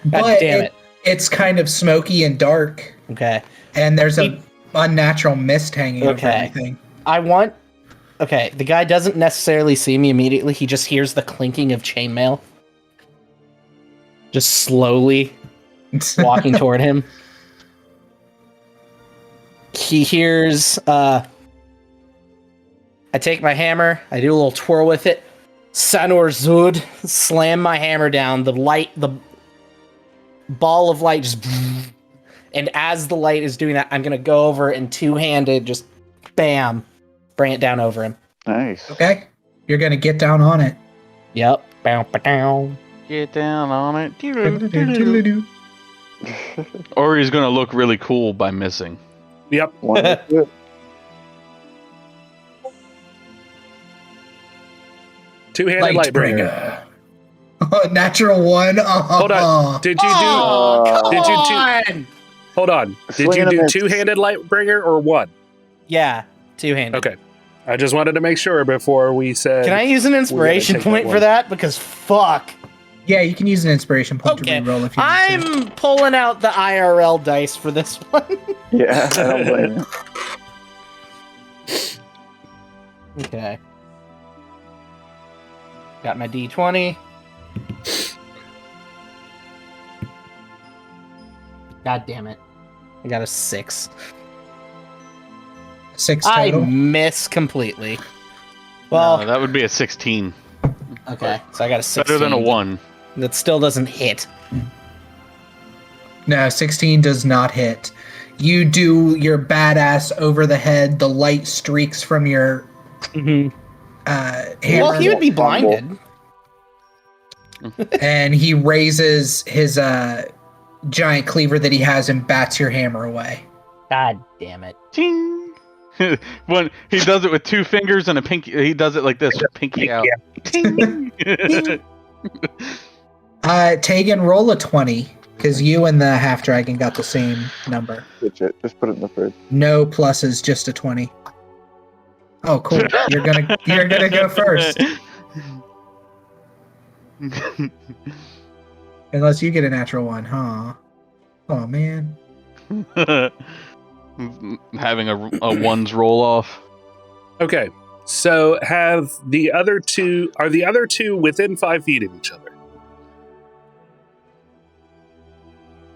God But damn it. it's kind of smoky and dark, Okay. and there's a unnatural mist hanging over Okay. everything. Okay, the guy doesn't necessarily see me immediately. He just hears the clinking of chainmail. Just slowly walking toward him. He hears, I take my hammer, I do a little twirl with it. Sanur Zud, slam my hammer down. The ball of light just. And as the light is doing that, I'm going to go over and two-handed, just bam, bring it down over him. Nice. Okay, you're gonna get down on it. Yep. Bow, ba, down. Get down on it. Or he's gonna look really cool by missing. Yep. One is good. Two-handed Lightbringer. Natural one. Hold on. Did you do? Oh, come Did you on! Hold on. Did Swing you and a do miss. two-handed Lightbringer or one? Yeah, two-handed. Okay. I just wanted to make sure before we said. Can I use an inspiration take that point for one. that? Because fuck. Yeah, you can use an inspiration point Okay, to reroll if you need to. I'm pulling out the IRL dice for this one. Yeah, I don't blame you. Okay. Got my D20. God damn it. I got a 6. 6 I total. miss completely. Well, No, that would be a 16. okay, so I got a 16. Better than a 1. That still doesn't hit. No, 16 does not hit. You do your badass over the head. The light streaks from your hammer. Well, he would be blinded. And he raises his giant cleaver that he has and bats your hammer away. God damn it. Ting! When he does it with 2 fingers and a pinky, he does it like this, pinky out. Ting! Tegan, roll a 20, because you and the half dragon got the same number. Good shit. Just put it in the fridge. No pluses, just a 20. Oh, cool. You're gonna go first. Unless you get a natural one, huh? Oh man. Having a one's roll off. Okay, so are the other two within 5 feet of each other?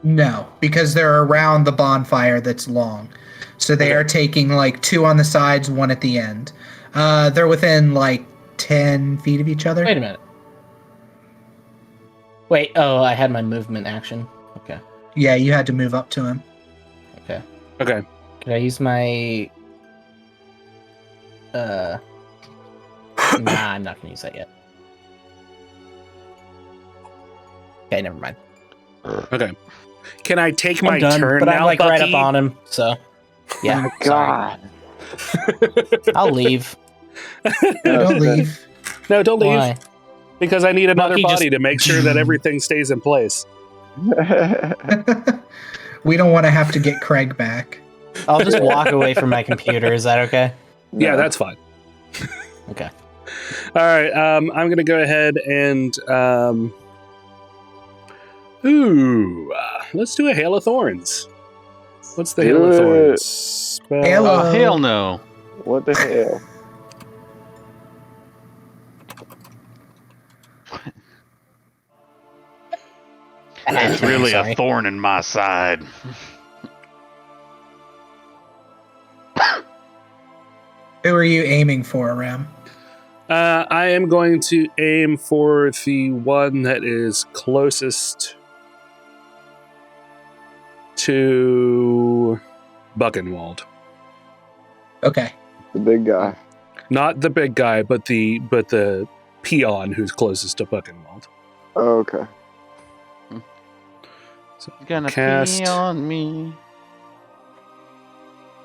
No, because they're around the bonfire that's long. So they are taking like 2 on the sides, 1 at the end. They're within like 10 feet of each other. Wait a minute. Wait, oh, I had my movement action. Okay. Yeah, you had to move up to him. Okay. Could I use my... Nah, I'm not gonna use that yet. Okay, never mind. Okay. Can I take my I'm done, turn but now, I'm like right Bucky? up on him, so... Yeah, Oh my God. I'll leave. Don't leave. No, don't leave. Why? Because I need another Bucky body just- to make sure that everything stays in place. We don't want to have to get Craig back. I'll just walk away from my computer. Is that okay? Yeah, that's fine. Okay. All right, I'm going to go ahead and... let's do a Hail of Thorns. What's the Hail of Do it. Thorns spell? Hail of- Oh, hell no. What the hell? It's really Sorry. a thorn in my side. Who are you aiming for, Ram? I am going to aim for the one that is closest to Buchenwald. Okay. The big guy. Not the big guy, but the peon who's closest to Buchenwald. Oh, okay. So Gonna cast. pee on me.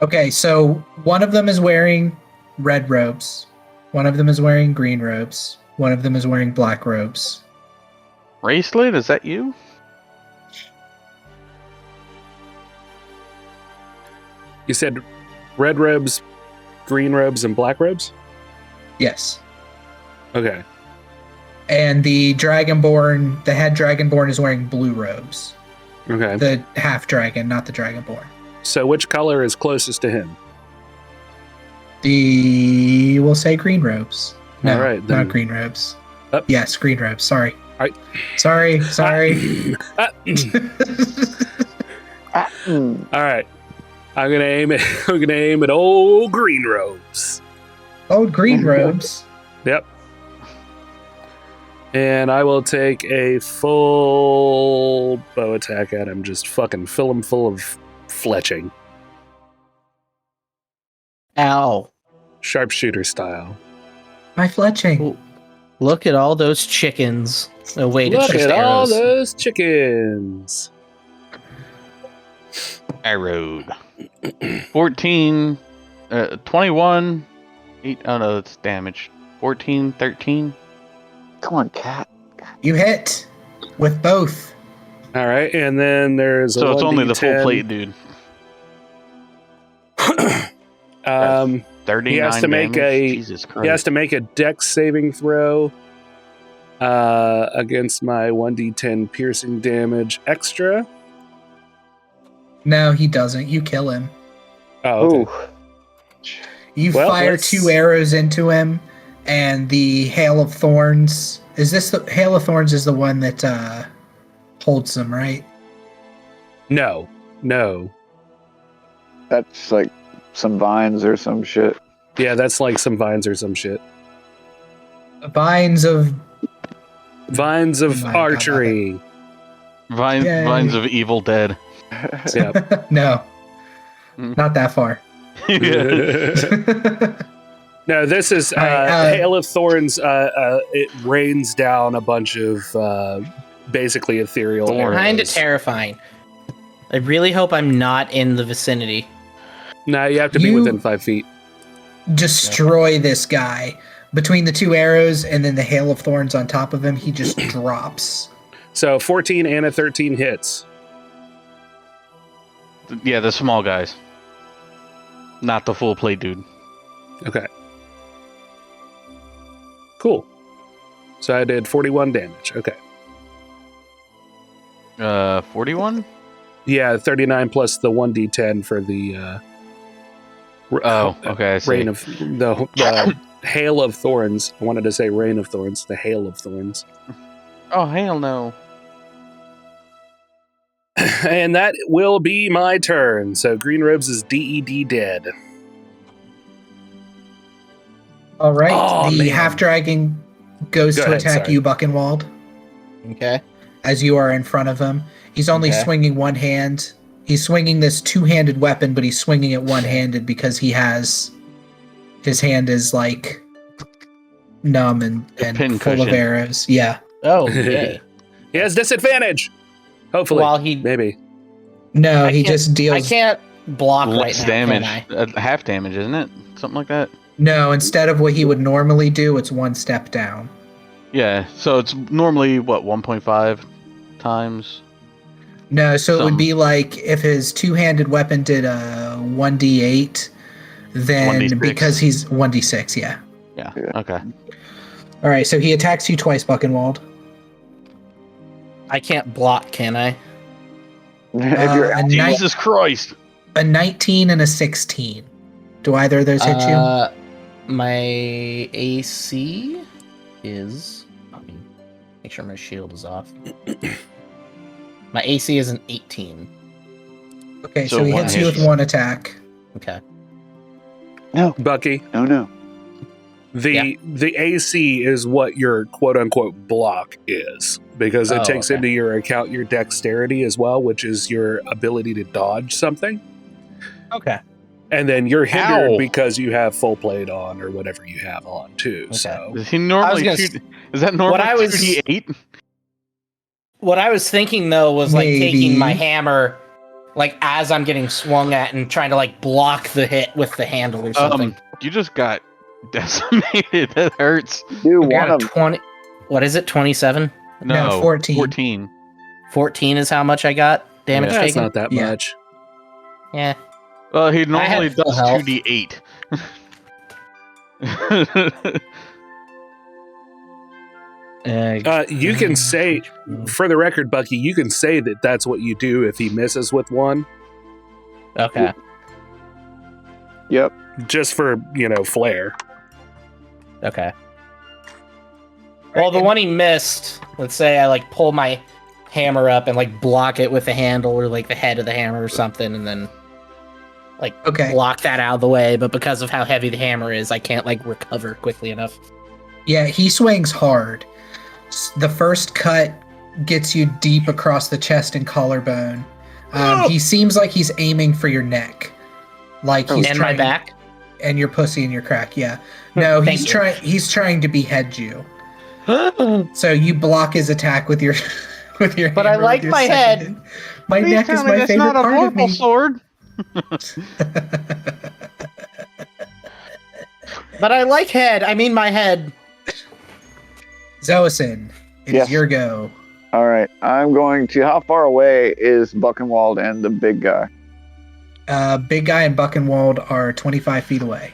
Okay, so one of them is wearing red robes. One of them is wearing green robes. One of them is wearing black robes. Racelet, is that you? You said red robes, green robes, and black robes? Yes. Okay. And the Dragonborn, the head Dragonborn is wearing blue robes. Okay. The half dragon, not the Dragonborn. So which color is closest to him? We'll say green robes. No, All right, then- not green robes. Up. Yes, green robes. Sorry. Alright. Sorry. Ah, All right. I'm gonna aim at old green robes. Oh, green robes. Yep. And I will take a full bow attack at him. Just fucking fill him full of fletching, Ow. sharpshooter style. My fletching. Look at all those chickens. Oh, wait, it's Look just at all arrows. those chickens. Arrowed. 14, 21, 8, oh no, that's damage. 14, 13. Come on, cat. You hit with both. All right, and then there's So a it's only the full 1d10. plate, dude. 39 He has to make damage? Jesus Christ. He has to make a dex saving throw against my 1d10 piercing damage extra. No, he doesn't. You kill him. Oh, okay. Ooh. You Well, fire let's- 2 arrows into him, and the Hail of Thorns. Is this the Hail of Thorns? Is the one that holds them, right? No. That's like some vines or some shit. Yeah, that's like some vines or some shit. Vines of Vines of My God, archery. Yay. Vines of Evil Dead. Yep. no, Mm. not that far. No, this is Alright, Hail of Thorns. It rains down a bunch of basically ethereal Thorns. Kind of arrows. terrifying. I really hope I'm not in the vicinity. No, you have to be You- within 5 feet. Destroy this guy. Between the two arrows and then the hail of thorns on top of him, he just drops. So 14 and a 13 hits. Yeah, the small guys. Not the full plate dude. Okay. Cool. So I did 41 damage. Okay. 41? Yeah, 39 plus the 1d10 for the Oh, okay, I see. rain of the hail of thorns. I wanted to say rain of thorns, the hail of thorns. Oh, hell no. And that will be my turn. So Green Ribs is DED dead. All right, Oh, the man. half dragon goes Go to ahead, attack sorry. you, Buchenwald, Okay. as you are in front of him. He's only Okay. swinging one hand. He's swinging this two-handed weapon, but he's swinging it one-handed because his hand is like numb and pin full of cushion. arrows. Yeah. Oh, yay. He has disadvantage. Hopefully. While he, Maybe. No, I he can't- just I deals. can't block Less right now, damage. can I? Half damage, isn't it? Something like that? No, instead of what he would normally do, it's one step down. Yeah, so it's normally, what, 1.5 times? No, so it would Something. be like if his two-handed weapon did a 1d8, then 1d6. because he's 1d6, yeah. Yeah, Yeah. okay. All right, so he attacks you twice, Buchenwald. I can't block, can I? If you're a, ni- Jesus Christ! a 19 and a 16. Do either of those hit you? My AC is. Let me make sure my shield is off. My AC is an 18. Okay, so so he one hits you hit. with one attack. Okay. no, Bucky, no. the AC is what your quote unquote block is, because it Oh, takes okay. into your account your dexterity as well, which is your ability to dodge something. Okay. And then you're hindered Ow. because you have full plate on or whatever you have on too. Okay. So Is he normally gonna two, is that normally I was- 2d8? What I was thinking though was like Maybe. taking my hammer, like as I'm getting swung at, and trying to like block the hit with the handle or something. You just got decimated. That hurts. Do I got one a of 20. What is it? 27. No, 14. 14. 14 is how much I got damage Yeah, that's taken. not that Yeah. much. Yeah. Well, he had normally full does health. 2d8. You can say, for the record, Bucky, you can say that that's what you do if he misses with one, Okay. Yep. just for flair. Okay. Well, the one he missed, let's say I like pull my hammer up and like block it with the handle or like the head of the hammer or something, and then like Okay. block that out of the way. But because of how heavy the hammer is, I can't like recover quickly enough. Yeah, he swings hard. The first cut gets you deep across the chest and collarbone. He seems like he's aiming for your neck. Like he's And my trying, back. and your pussy and your crack, yeah. No, Thank he's you. he's trying to behead you. So you block his attack with your with your But I hammer, like with your my second head. hand. My neck is my favorite not a part of normal me. sword. But I like head. I mean my head. Zoacin, it is Yes. your go. All right, I'm going to. How far away is Buchenwald and the big guy? Big guy and Buchenwald are 25 feet away.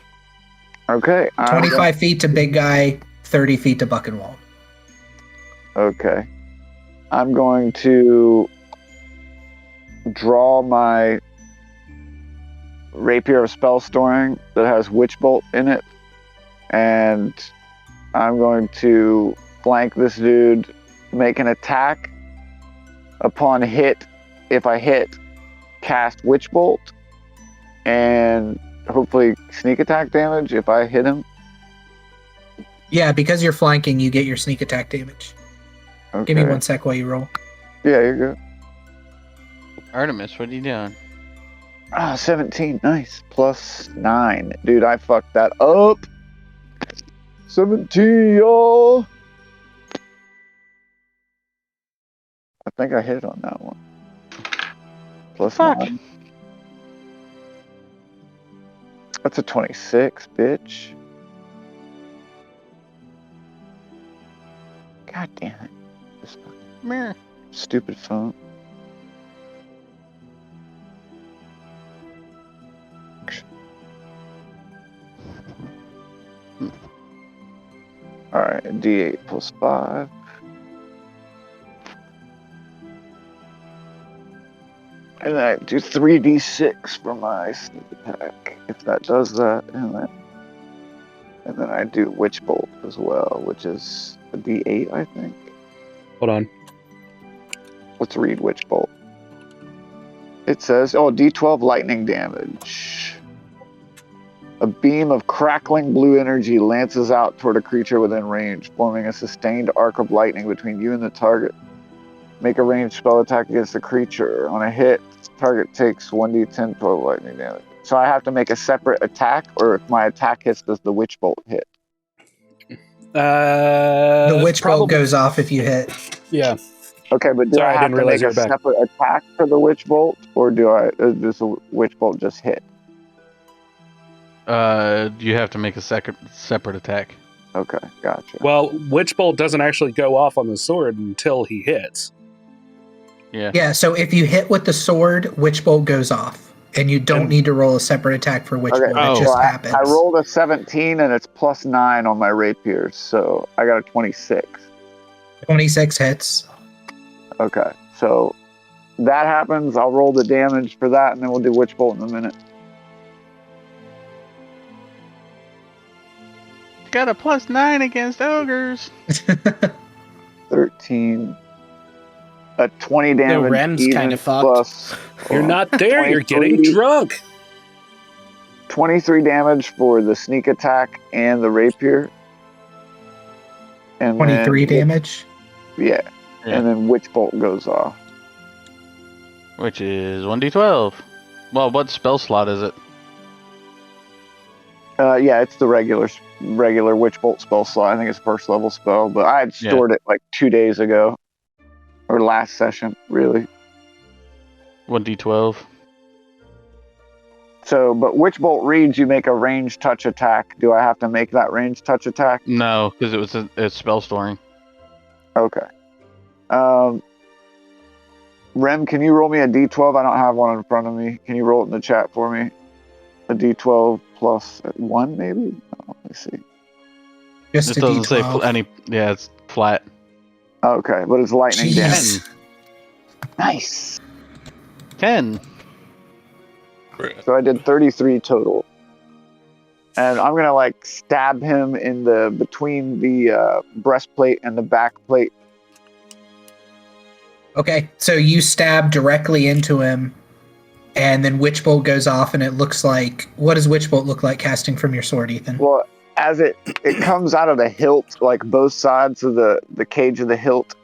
Okay. 25 feet to big guy, 30 feet to Buchenwald. Okay. I'm going to draw my rapier of spell storing that has witch bolt in it, and I'm going to flank this dude, make an attack. Upon hit, if I hit, cast witch bolt, and hopefully sneak attack damage if I hit him. Yeah, because you're flanking, you get your sneak attack damage. Okay. Give me 1 sec while you roll. Yeah, you're good. Artemis, what are you doing? 17, nice. Plus 9. Dude, I fucked that up. 17, y'all. I think I hit on that one. Plus Fuck. 9. That's a 26, bitch. God damn it. This Meh. stupid phone. Alright, D8 plus 5. And then I do 3d6 for my sneak attack, if that does that. And then I do Witch Bolt as well, which is a d8, I think. Hold on. Let's read Witch Bolt. It says, d12 lightning damage. A beam of crackling blue energy lances out toward a creature within range, forming a sustained arc of lightning between you and the target. Make a ranged spell attack against the creature. On a hit, the target takes 1d10 12 lightning damage. So I have to make a separate attack, or if my attack hits, does the Witch Bolt hit? The Witch Bolt goes off if you hit. Yeah. Okay, but do Sorry, I I have didn't to realize make you a were back. separate attack for the Witch Bolt, or does the Witch Bolt just hit? You have to make a separate attack. Okay, gotcha. Well, Witch Bolt doesn't actually go off on the sword until he hits. Yeah. Yeah, so if you hit with the sword, Witch Bolt goes off. And you don't And- need to roll a separate attack for Witch Okay, Bolt. oh. It just so happens. I rolled a 17 and it's plus 9 on my rapiers, so I got a 26. 26 hits. Okay, so that happens. I'll roll the damage for that, and then we'll do Witch Bolt in a minute. Got a plus 9 against ogres. 13. A 20 damage. Rem's even kinda fucked. plus, You're not there, you're getting 23. drunk. 23 damage for the sneak attack and the rapier. And 23 then, damage. Yeah. Yeah. And then Witch Bolt goes off. Which is 1d12. Well, what spell slot is it? Yeah, it's the regular Witch Bolt spell slot. I think it's first level spell, but I had stored it like 2 days ago. Or last session, really. 1d12. So, but Witch Bolt reads you make a ranged touch attack. Do I have to make that ranged touch attack? No, because it was it's spell storing. Okay. Rem, can you roll me a d12? I don't have one in front of me. Can you roll it in the chat for me? A d12 plus 1, maybe? Oh, let me see. Just It a doesn't say D12. any. Yeah, it's flat. Okay, but it's lightning Jeez. damage. Nice. 10. So I did 33 total. And I'm gonna like stab him in the between the breastplate and the back plate. Okay, so you stab directly into him, and then Witch Bolt goes off, and it looks like... What does Witch Bolt look like casting from your sword, Ethan? Well, as it comes out of the hilt, like both sides of the cage of the hilt,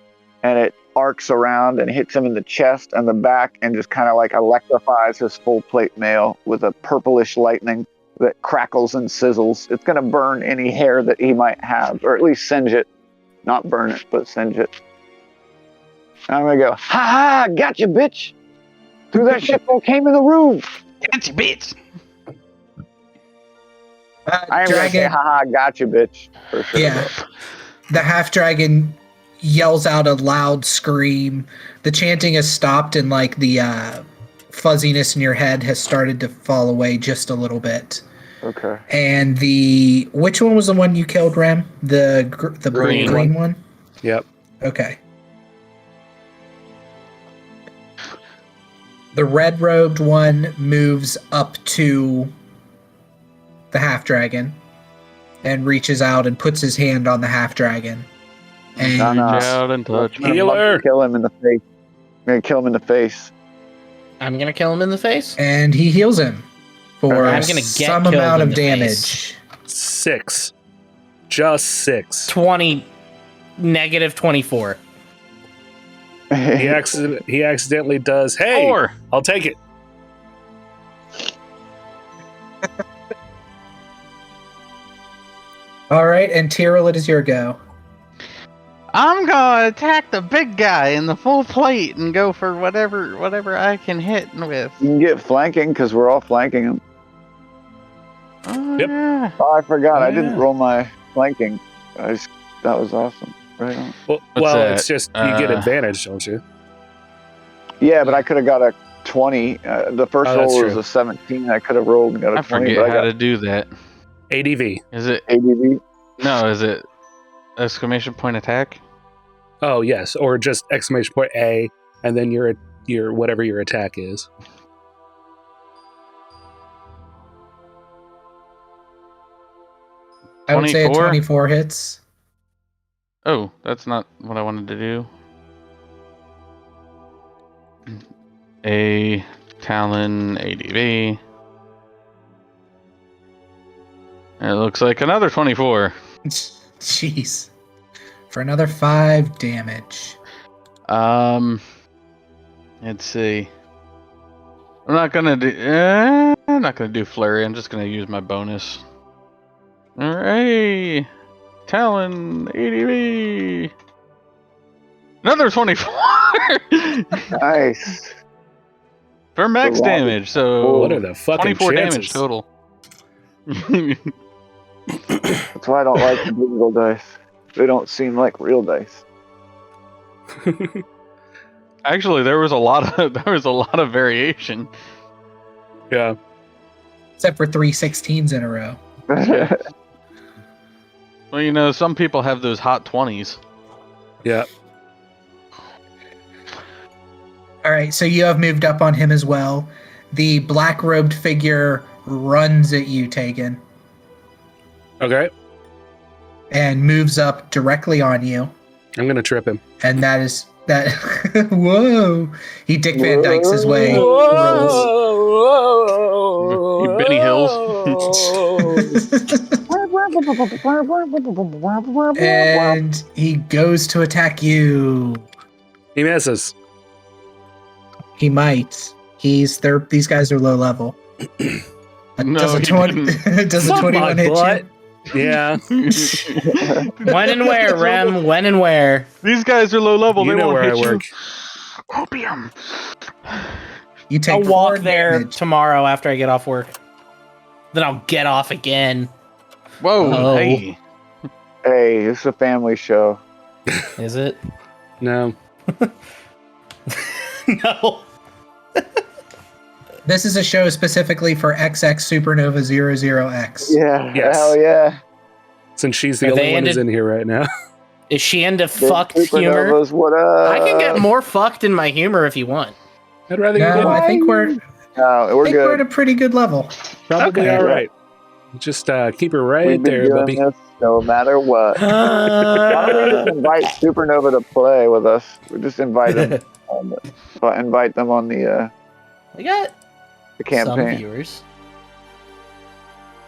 and it arcs around and hits him in the chest and the back, and just kind of like electrifies his full plate mail with a purplish lightning that crackles and sizzles. It's gonna burn any hair that he might have, or at least singe it. Not burn it, but singe it. And I'm gonna go, ha ha, gotcha, bitch! Through that shit hole came in the room! Gotcha, bitch! I am gonna say, ha ha, gotcha, bitch. For sure. Yeah. The half-dragon yells out a loud scream. The chanting has stopped, and like the fuzziness in your head has started to fall away just a little bit. Okay. And which one was the one you killed, Rem? The green one? Yep. Okay. The red-robed one moves up to the half-dragon and reaches out and puts his hand on the half-dragon. And No, no. Reach out and touch me. Healer. Kill him in the face. I'm gonna kill him in the face. I'm gonna kill him in the face. and he heals him. for I'm gonna get some killed amount in of the damage. 6. Just 6. 20, negative 24. He accidentally does. Hey, 4. I'll take it. All right, and Tyrrell, it is your go. I'm gonna attack the big guy in the full plate and go for whatever I can hit with. You can get flanking because we're all flanking him. Oh, Yep. yeah. Oh, I forgot. I Yeah. didn't roll my flanking. That was awesome. Right on. Well, that? it's just you get advantage, don't you? Yeah, but I could have got a 20. The first Oh, that's roll was true. a 17. I could have rolled and got a I 20. forget But I how got to do that. ADV. Is it ADV. no? Is it exclamation point attack? Oh yes, or just exclamation point A, and then your whatever your attack is. I would say a 24? 24 hits. Oh, that's not what I wanted to do. A Talon ADV. It looks like another 24. Jeez. For another 5 damage. Let's see. I'm not gonna do flurry. I'm just gonna use my bonus. Alright, Talon ADV. Another 24 Nice. for max So damage. So What are the fucking 24 chances? damage total. That's why I don't like the digital dice. They don't seem like real dice. Actually, there was a lot of variation. Yeah. Except for 3 16s in a row. Well, you know, some people have those hot 20s. Yeah. All right, so you have moved up on him as well. The black-robed figure runs at you, Tegan, Okay. and moves up directly on you. I'm gonna trip him. And that is that. Whoa! He Dick Van Dykes his way. Rolls. Benny Hills. And he goes to attack you. He misses. He might. These guys are low level. No, Does a he 20? Does a Suck 21 my hit butt. you? Yeah. When and where, Rem? When and where? These guys are low level. You They know won't where I hit you. work. Opium. You take I'll 4 walk there damage. tomorrow after I get off work. Then I'll get off again. Whoa. Oh. Hey. Hey, this is a family show. Is it? No. No. This is a show specifically for XX Supernova 00X. Yeah. Yes. Hell yeah. Since she's the Are only they one who's ended- in here right now. Is she into Big fucked humor? Supernovas, what up? I can get more fucked in my humor if you want. I'd rather you No, didn't. I think we're No, we're at good. a pretty good level. Probably Okay. all right. Just keep her right We've been there, doing Bubby. this no matter what. Why don't we just invite Supernova to play with us? We just invite them. Invite them on the We got some campaign. viewers.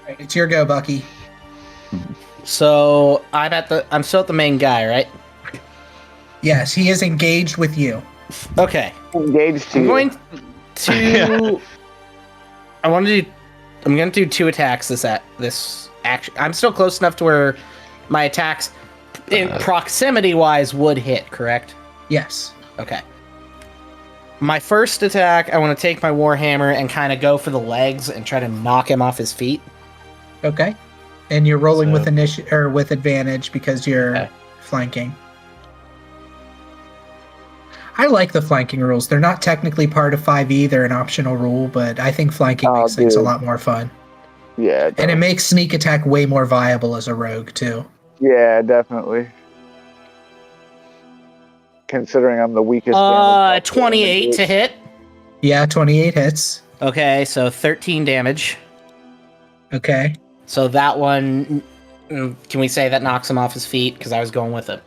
Right, it's your go, Bucky. So I'm still at the main guy, right? Yes, he is engaged with you. Okay. Engaged to I'm you. going to. I'm going to do 2 attacks this action. I'm still close enough to where my attacks, in proximity wise, would hit. Correct? Yes. Okay. My first attack, I want to take my Warhammer and kind of go for the legs and try to knock him off his feet. Okay. And you're rolling So- with advantage because you're Okay. flanking. I like the flanking rules. They're not technically part of 5e, they're an optional rule, but I think flanking Oh, makes things a dude. lot more fun. Yeah. And it makes sneak attack way more viable as a rogue, too. Yeah, definitely. Considering I'm the weakest. damage 28 to hit. Yeah, 28 hits. Okay, so 13 damage. Okay. So that one, can we say that knocks him off his feet? Because I was going with it.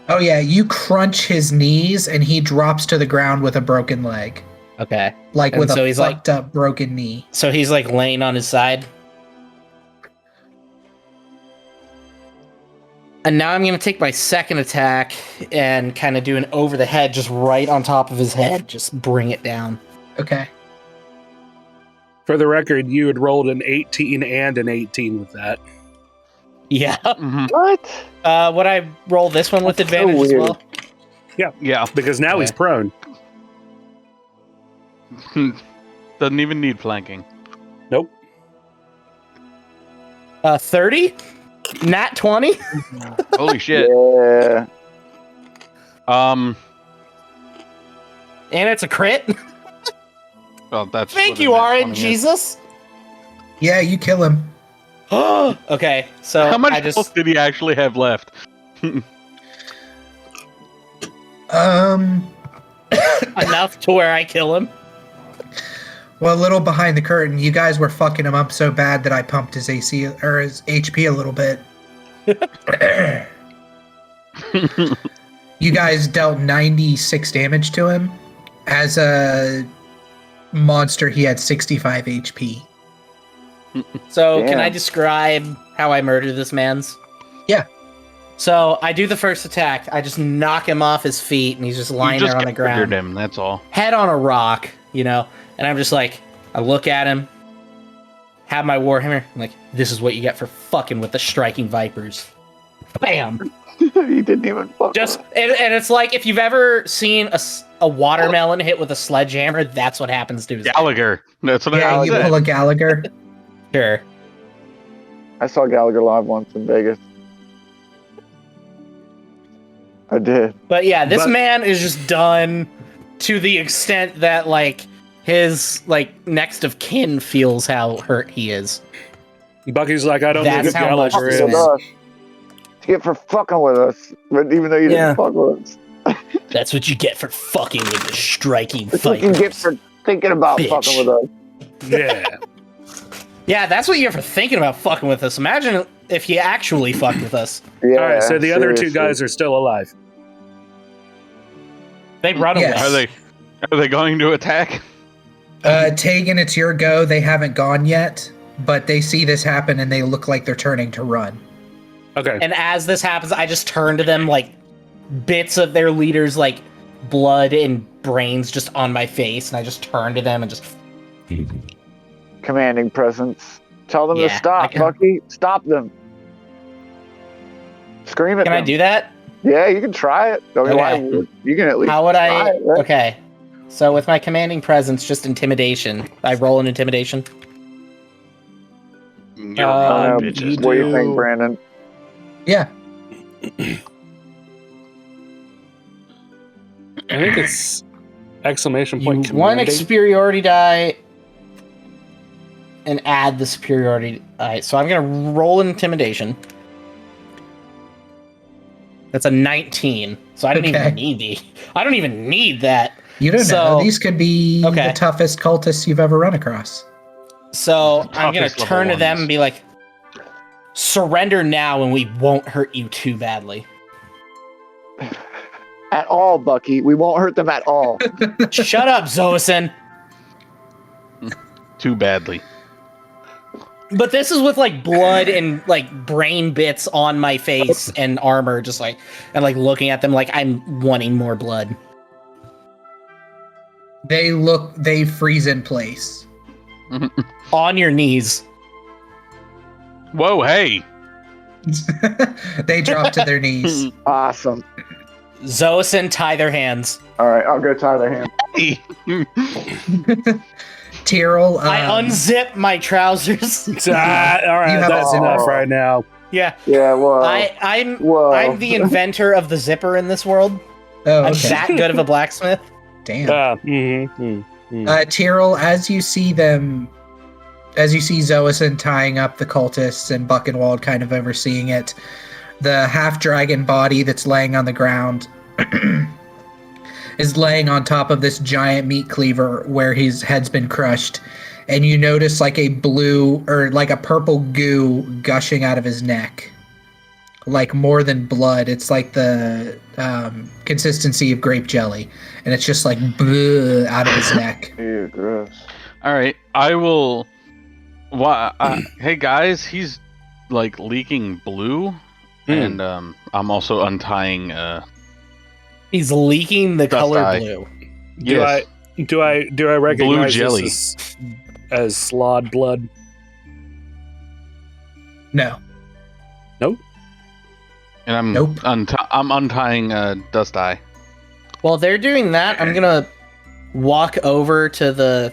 Oh, yeah, you crunch his knees and he drops to the ground with a broken leg. Okay. like And with so a he's like- fucked up broken knee. So he's like laying on his side. And now I'm going to take my second attack and kind of do an over the head, just right on top of his head. Just bring it down. Okay. For the record, you had rolled an 18 and an 18 with that. Yeah. Mhm. What? Would I roll this one with That's so advantage as weird. well? Yeah. Because now he's Okay. prone. Doesn't even need flanking. Nope. 30? Nat 20? Holy shit. Yeah. Um. And it's a crit? Well, that's. Thank what you, a nat Aaron. 20 is. Jesus. Yeah, you kill him. Okay, so How much I just... health did he actually have left? enough to where I kill him. Well, a little behind the curtain, you guys were fucking him up so bad that I pumped his AC or his HP a little bit. You guys dealt 96 damage to him. As a monster, he had 65 HP. So, can Damn. I describe how I murder this man's? Yeah. So, I do the first attack. I just knock him off his feet, and he's just lying You just there on the triggered ground. him. That's all. Head on a rock, you know? And I'm just like, I look at him, have my Warhammer, I'm like, this is what you get for fucking with the striking vipers. Bam! You didn't even fuck. Just, and it's like, if you've ever seen a watermelon hit with a sledgehammer, that's what happens to his Gallagher. That's what Yeah, I you said. pull a Gallagher. Sure. I saw Gallagher live once in Vegas. I did. But yeah, this But- man is just done to the extent that, like, his, like, next of kin feels how hurt he is. Bucky's like, I don't That's think how much Gallagher this is. With man- us. To get for fucking with us, but even though you Yeah. didn't fuck with us, That's what you get for fucking with the striking that's what you get vipers. for thinking about Bitch. fucking with us. Yeah. Yeah, that's what you get for thinking about fucking with us. Imagine if he actually fucked with us. Yeah. All right, so the other two seriously. guys are still alive. They run Yes. away. Are they going to attack? Tegan, it's your go. They haven't gone yet, but they see this happen and they look like they're turning to run. Okay. And as this happens, I just turn to them, like, bits of their leaders, like, blood and brains just on my face, and I just turn to them and just... Commanding presence. Tell them Yeah, to I stop, can- Bucky. Stop them. Scream at Can them. I do that? Yeah, you can try it. I mean, why Okay. would- you can at least How would try I... it, right? Okay. So with my commanding presence, just intimidation. I roll an intimidation. You're Uh, right, bitches. what do you think, Brandon? Yeah. I think it's exclamation point. You one commanding. superiority die and add the superiority die. So I'm gonna roll intimidation. That's a 19. So I don't Okay. even need I don't even need that. You don't So- know. These could be Okay. the toughest cultists you've ever run across. So I'm gonna Toughest level turn to them ones. and be like, surrender now and we won't hurt you too badly. At all, Bucky. We won't hurt them at all. Shut up, Zoason. Too badly. But this is with like blood and like brain bits on my face and armor, just like, and like looking at them like I'm wanting more blood. They freeze in place. On your knees. Whoa, hey. They drop to their knees. Awesome. Zoason, tie their hands. All right, I'll go tie their hands. Hey. Tyrrell, I unzip my trousers. All right, You have that's a zipper. enough right now. Yeah. Yeah, well. I'm Whoa. I'm the inventor of the zipper in this world. Oh, I'm okay. that good of a blacksmith. Damn. Uh, Tyrrell, as you see Zoason tying up the cultists and Buchenwald kind of overseeing it, the half-dragon body that's laying on the ground is laying on top of this giant meat cleaver where his head's been crushed, and you notice like a blue or like a purple goo gushing out of his neck. like more than blood. It's like the consistency of grape jelly, and it's just like bleh, out of his neck. Ew, gross. All right, I will. Hey guys, he's like leaking blue, and I'm also untying. He's leaking the Dust color eye. blue. Do I recognize jelly. this as slod blood? No. And I'm Nope. I'm untying Dust Eye. While they're doing that, I'm gonna walk over to the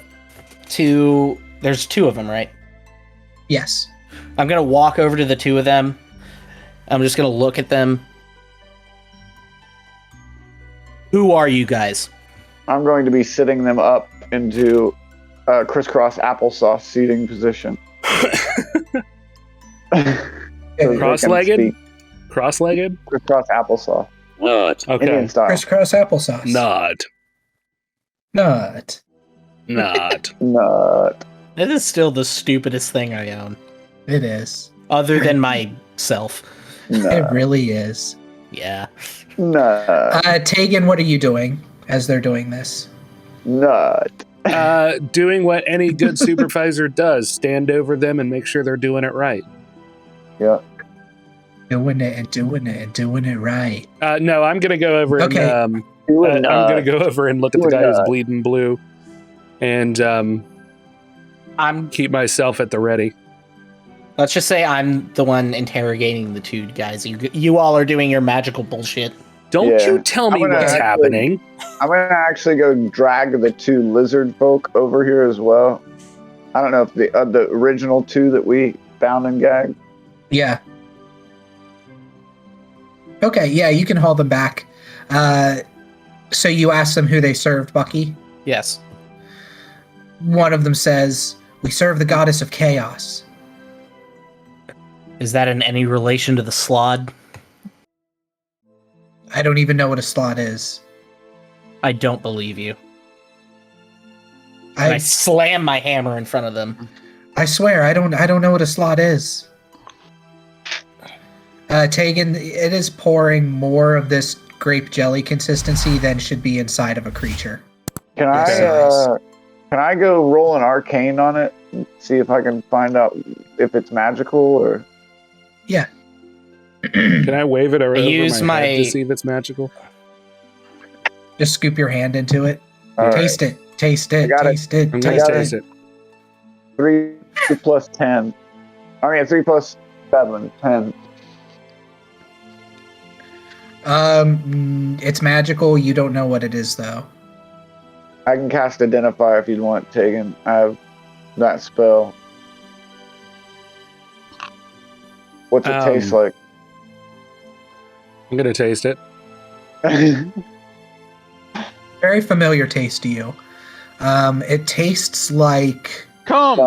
two. There's two of them, right? Yes. I'm gonna walk over to the two of them. I'm just gonna look at them. Who are you guys? I'm going to be sitting them up into crisscross applesauce seating position. So they can Cross-legged? speak. Cross-legged? Crisscross applesauce. Not. Okay. Indian style. Crisscross applesauce. Not. Not. Nut. This is still the stupidest thing I own, It is. other than myself. It Nut. really is. Yeah. Nut. Tegan, what are you doing as they're doing this? Nut. Doing what any good supervisor does: stand over them and make sure they're doing it right. Yeah. Doing it and doing it and doing it right. No, I'm gonna go over Okay. and Doing I'm gonna go over and look at the Doing guy who's nut. bleeding blue, and I'm. keep myself at the ready. Let's just say I'm the one interrogating the two guys. You all are doing your magical bullshit. Don't Yeah. you tell me I'm gonna what's actually- happening. I'm gonna actually go drag the two lizard folk over here as well. I don't know if the original two that we found and gagged. Yeah. Okay, yeah, you can haul them back. So you ask them who they served, Bucky? Yes. One of them says, "We serve the goddess of chaos." Is that in any relation to the slod? I don't even know what a slot is. I don't believe you. And I I slam my hammer in front of them. I swear I don't know what a slot is. Tegan, it is pouring more of this grape jelly consistency than should be inside of a creature. Can Yes. I go roll an arcane on it and see if I can find out if it's magical or Can I wave it over use my head my- to see if it's magical? Just scoop your hand into it. All right. Taste it. Taste it. I got it. Taste it. I'm Taste gonna it. taste it. 3 plus 10. I mean 3 plus 7, 10. It's magical. You don't know what it is though. I can cast Identify if you'd want, Tegan. I have that spell. What's it taste like? I'm gonna taste it. Very familiar taste to you. It tastes like. Come.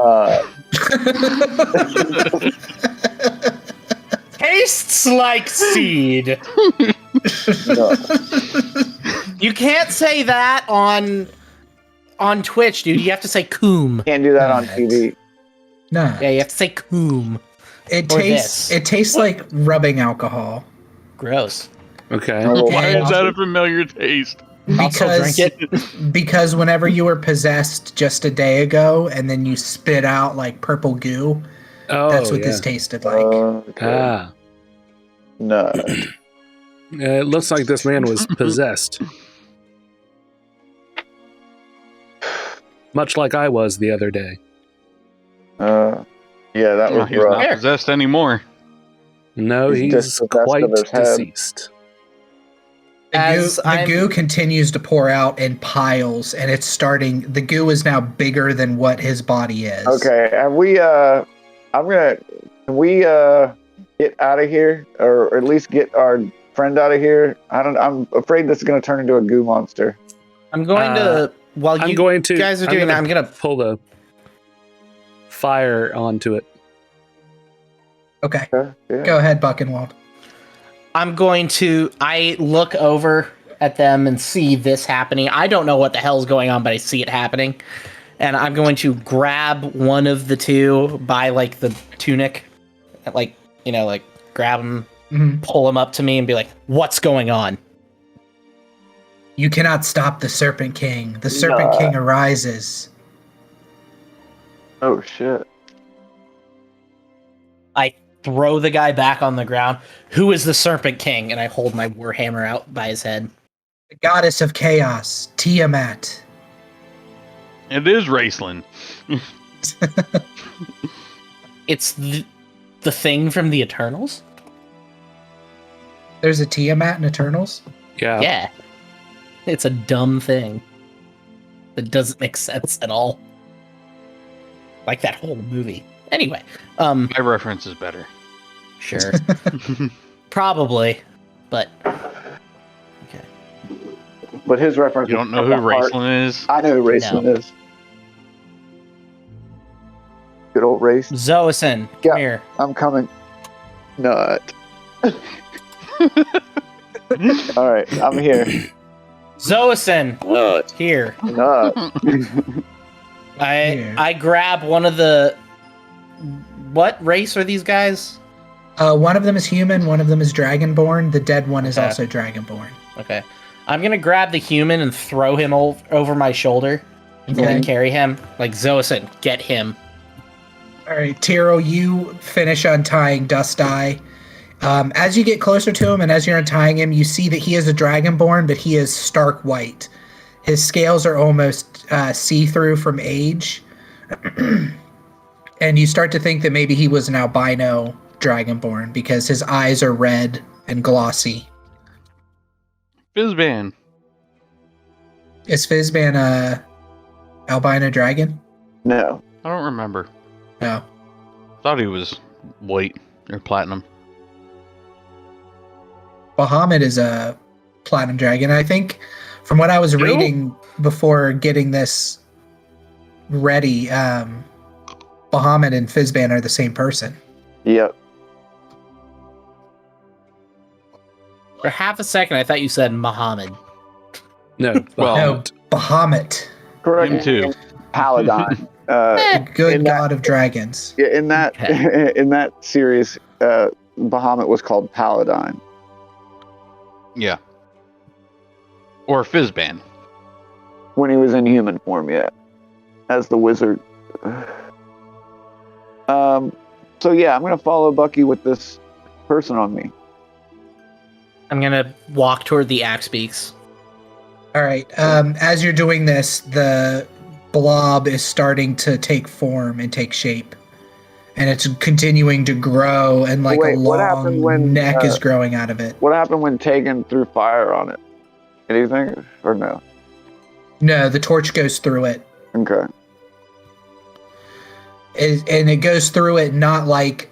Tastes like seed. No. You can't say that on Twitch, dude. You have to say coom. Can't do that on Nut. TV. Nah. Yeah, you have to say coom. It Or tastes. this. It tastes like rubbing alcohol. Gross. Okay. Oh, Why Okay. is that a familiar taste? I'll still Because drink it. because whenever you were possessed just a day ago and then you spit out like purple goo, Oh, that's what yeah. this tasted like. Okay. Ah. No. It looks like this man was possessed. Much like I was the other day. Yeah, that Oh, was he's rough. not possessed anymore. No, He's he's dispossessed quite of his head. deceased. The goo continues to pour out in piles, and it's starting. The goo is now bigger than what his body is. Okay, have we? Can we get out of here, or at least get our friend out of here? I'm afraid this is going to turn into a goo monster. I'm going to. While I'm you going to. guys are doing that, I'm gonna. pull the fire onto it. Okay. Yeah. Go ahead, Buckenwald. I'm going to. I look over at them and see this happening. I don't know what the hell's going on, but I see it happening. And I'm going to grab one of the two by like the tunic, like grab him Mhm. pull him up to me and be like, "What's going on?" You cannot stop the Serpent King. The Serpent King arises. Oh shit. I throw the guy back on the ground. Who is the Serpent King? And I hold my warhammer out by his head. The goddess of chaos, Tiamat. It is Raceland. It's the thing from the Eternals? There's a Tiamat in Eternals? Yeah. Yeah. It's a dumb thing. That doesn't make sense at all. Like that whole movie. Anyway, My reference is better. sure. Probably. But okay. But his reference. You don't know who Raceland is? I know who Raceland is. Good old race. Zoason, come Yeah. here. I'm coming. Nut. All right, I'm here. Zoason, here. Nut. Here. I grab one of the. What race are these guys? One of them is human, one of them is dragonborn. The dead one is Okay. also dragonborn. Okay. I'm gonna grab the human and throw him over my shoulder and Okay. carry him. Like, Zoason, get him. All right, Tiro, you finish untying Dust Eye. As you get closer to him and as you're untying him, you see that he is a dragonborn, but he is stark white. His scales are almost see-through from age. And you start to think that maybe he was an albino dragonborn because his eyes are red and glossy. Fizzban. Is Fizzban a albino dragon? No. I don't remember. No. Thought he was white or platinum. Bahamut is a platinum dragon. I think from what I was reading before getting this ready, Bahamut and Fizzban are the same person. Yep. For half a second, I thought you said Muhammad. No. Well, No, Bahamut, Correct. Him too. Paladin. the good In that- god of dragons. Yeah, in that Okay. in that series, Bahamut was called Paladin. Yeah. Or Fizzban. When he was in human form, yeah, as the wizard. So yeah, I'm gonna follow Bucky with this person on me. I'm gonna walk toward the axe beaks. All right. As you're doing this, the blob is starting to take form and take shape. And it's continuing to grow, and like Wait, a what happened long when, neck is growing out of it. What happened when Tegan threw fire on it? Anything or no? No, the torch goes through it. Okay. And it goes through it not like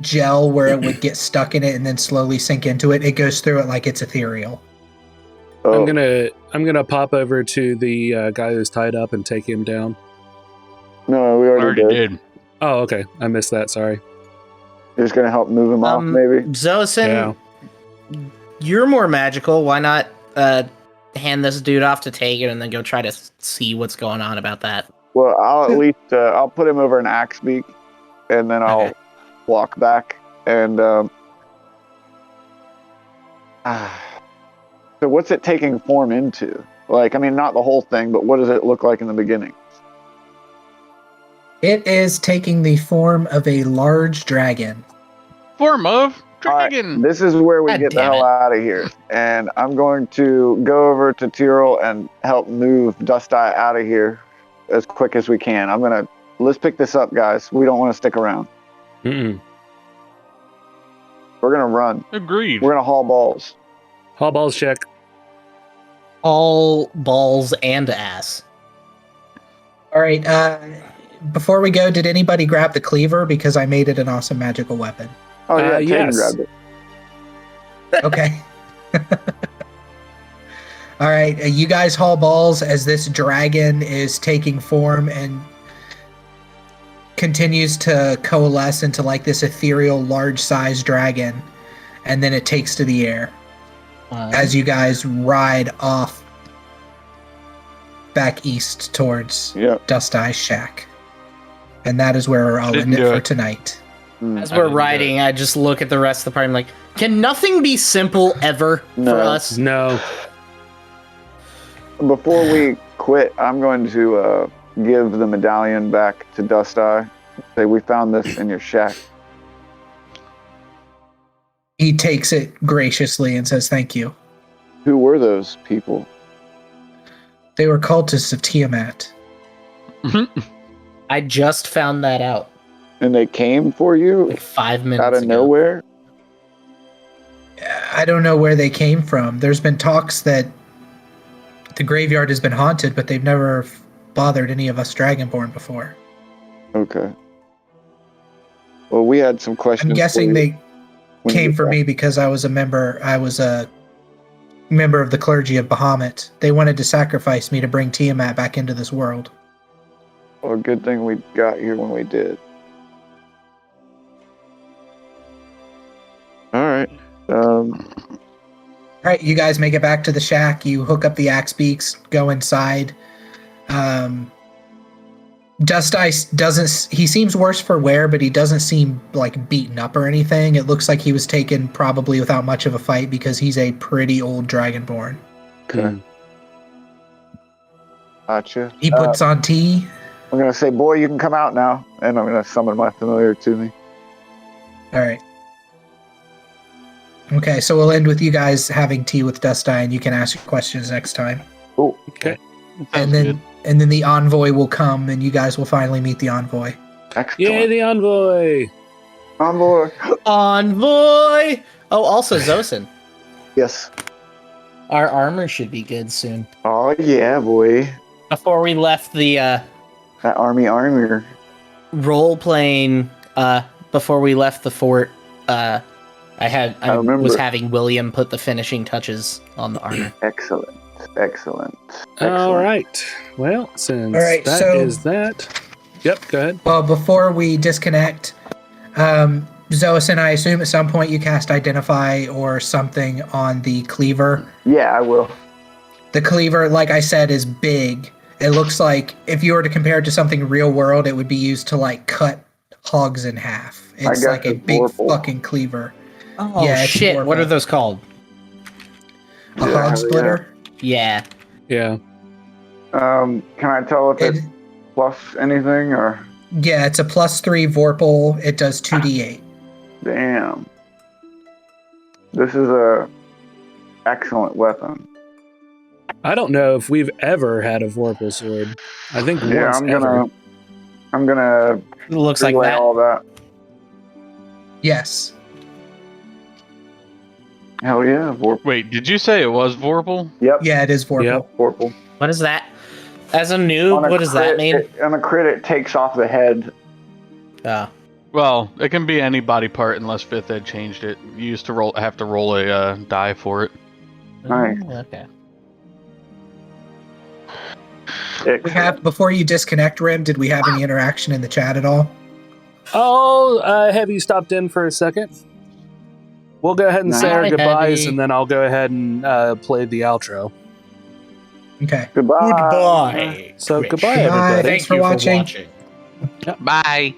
gel where it would get stuck in it and then slowly sink into it. It goes through it like it's ethereal. Oh, I'm gonna pop over to the guy who's tied up and take him down. no, we already, did. Oh, okay. I missed that. Sorry. You're just gonna help move him off, maybe. Zoason, you're more magical. Why not hand this dude off to Tegan and then go try to see what's going on about that? Well, I'll at least I'll put him over an axe beak, and then I'll Okay. walk back. And so, what's it taking form into? Like, I mean, not the whole thing, but what does it look like in the beginning? It is taking the form of a large dragon. Form of All right, dragon. this is where we God get the damn hell it. out of here. And I'm going to go over to Tyrell and help move Dust Eye out of here as quick as we can. Let's pick this up, guys. We don't want to stick around. Mm-mm. We're going to run. Agreed. We're going to haul balls. Hall balls check. All balls and ass. All right. Before we go, did anybody grab the cleaver? Because I made it an awesome magical weapon. Oh, yeah, Tatum yes. grabbed it. Okay. All right. You guys haul balls as this dragon is taking form and continues to coalesce into like this ethereal large-sized dragon. And then it takes to the air as you guys ride off back east towards Yep. Dust Eye's shack. And that is where I'll Didn't end it do for it. tonight. As I we're didn't do riding, I just look at the rest of the party. I'm like, Can nothing be simple ever No. for us? No. Before we quit, I'm going to give the medallion back to Dust Eye. Say, we found this in your shack. He takes it graciously and says, "Thank you." Who were those people? They were cultists of Tiamat. I just found that out And they came for you like 5 minutes out of ago. nowhere? I don't know where they came from. There's been talks that the graveyard has been haunted, but they've never bothered any of us Dragonborn before. Okay. Well, we had some questions. I'm guessing for you they when you came get for back. me because I was a member. I was a member of the clergy of Bahamut. They wanted to sacrifice me to bring Tiamat back into this world. Well, good thing we got here when we did. All right. All right, you guys make it back to the shack. You hook up the axe beaks, go inside. Dust Ice doesn't. He seems worse for wear, but he doesn't seem like beaten up or anything. It looks like he was taken probably without much of a fight because he's a pretty old Dragonborn. Okay. Gotcha. He puts on tea. I'm going to say, boy, you can come out now. And I'm going to summon my familiar to me. All right. Okay, so we'll end with you guys having tea with Dust Eye, and you can ask your questions next time. Cool. Okay. And then the envoy will come, and you guys will finally meet the envoy. Excellent. Yay, the envoy! Envoy. Envoy! Oh, also, Zosin. Yes. Our armor should be good soon. Oh, yeah, boy. Before we left the That army armor. role-playing, before we left the fort, I remember. was having William put the finishing touches on the armor. Excellent. Excellent. All right. Well, since All right, that so- is that. Yep, go ahead. Well, before we disconnect, Zois, I assume at some point you cast Identify or something on the cleaver. Yeah, I will. The cleaver, like I said, is big. It looks like if you were to compare it to something real world, it would be used to like cut hogs in half. It's got like a the big Vorpal. fucking cleaver. Oh, Yeah, it's shit. What Vorpal. are those called? A Yeah, hog splitter. Yeah. Yeah. Can I tell if It, it's plus anything or? yeah, it's a +3 Vorpal. It does 2d8. Damn. This is a excellent weapon. I don't know if we've ever had a Vorpal sword. I think Yeah, once I'm gonna It looks like relay that. all that. Yes. Hell yeah, Vorpal. Wait, did you say it was Vorpal? Yep. Yeah, it is Vorpal. Yep. Vorpal. What is that? As a noob, On a what does that crit, mean? On a crit, it takes off the head. Well, it can be any body part unless 5th Ed changed it. You used to have to roll a die for it. Nice. Okay. We have, before you disconnect, Rim, did we have any interaction in the chat at all? Oh, Heavy stopped in for a second. We'll go ahead and say our Hi, goodbyes, Heavy. and then I'll go ahead and play the outro. Okay. Goodbye. Goodbye. So Twitch. goodbye, Goodbye. everybody. Thanks for watching. Bye.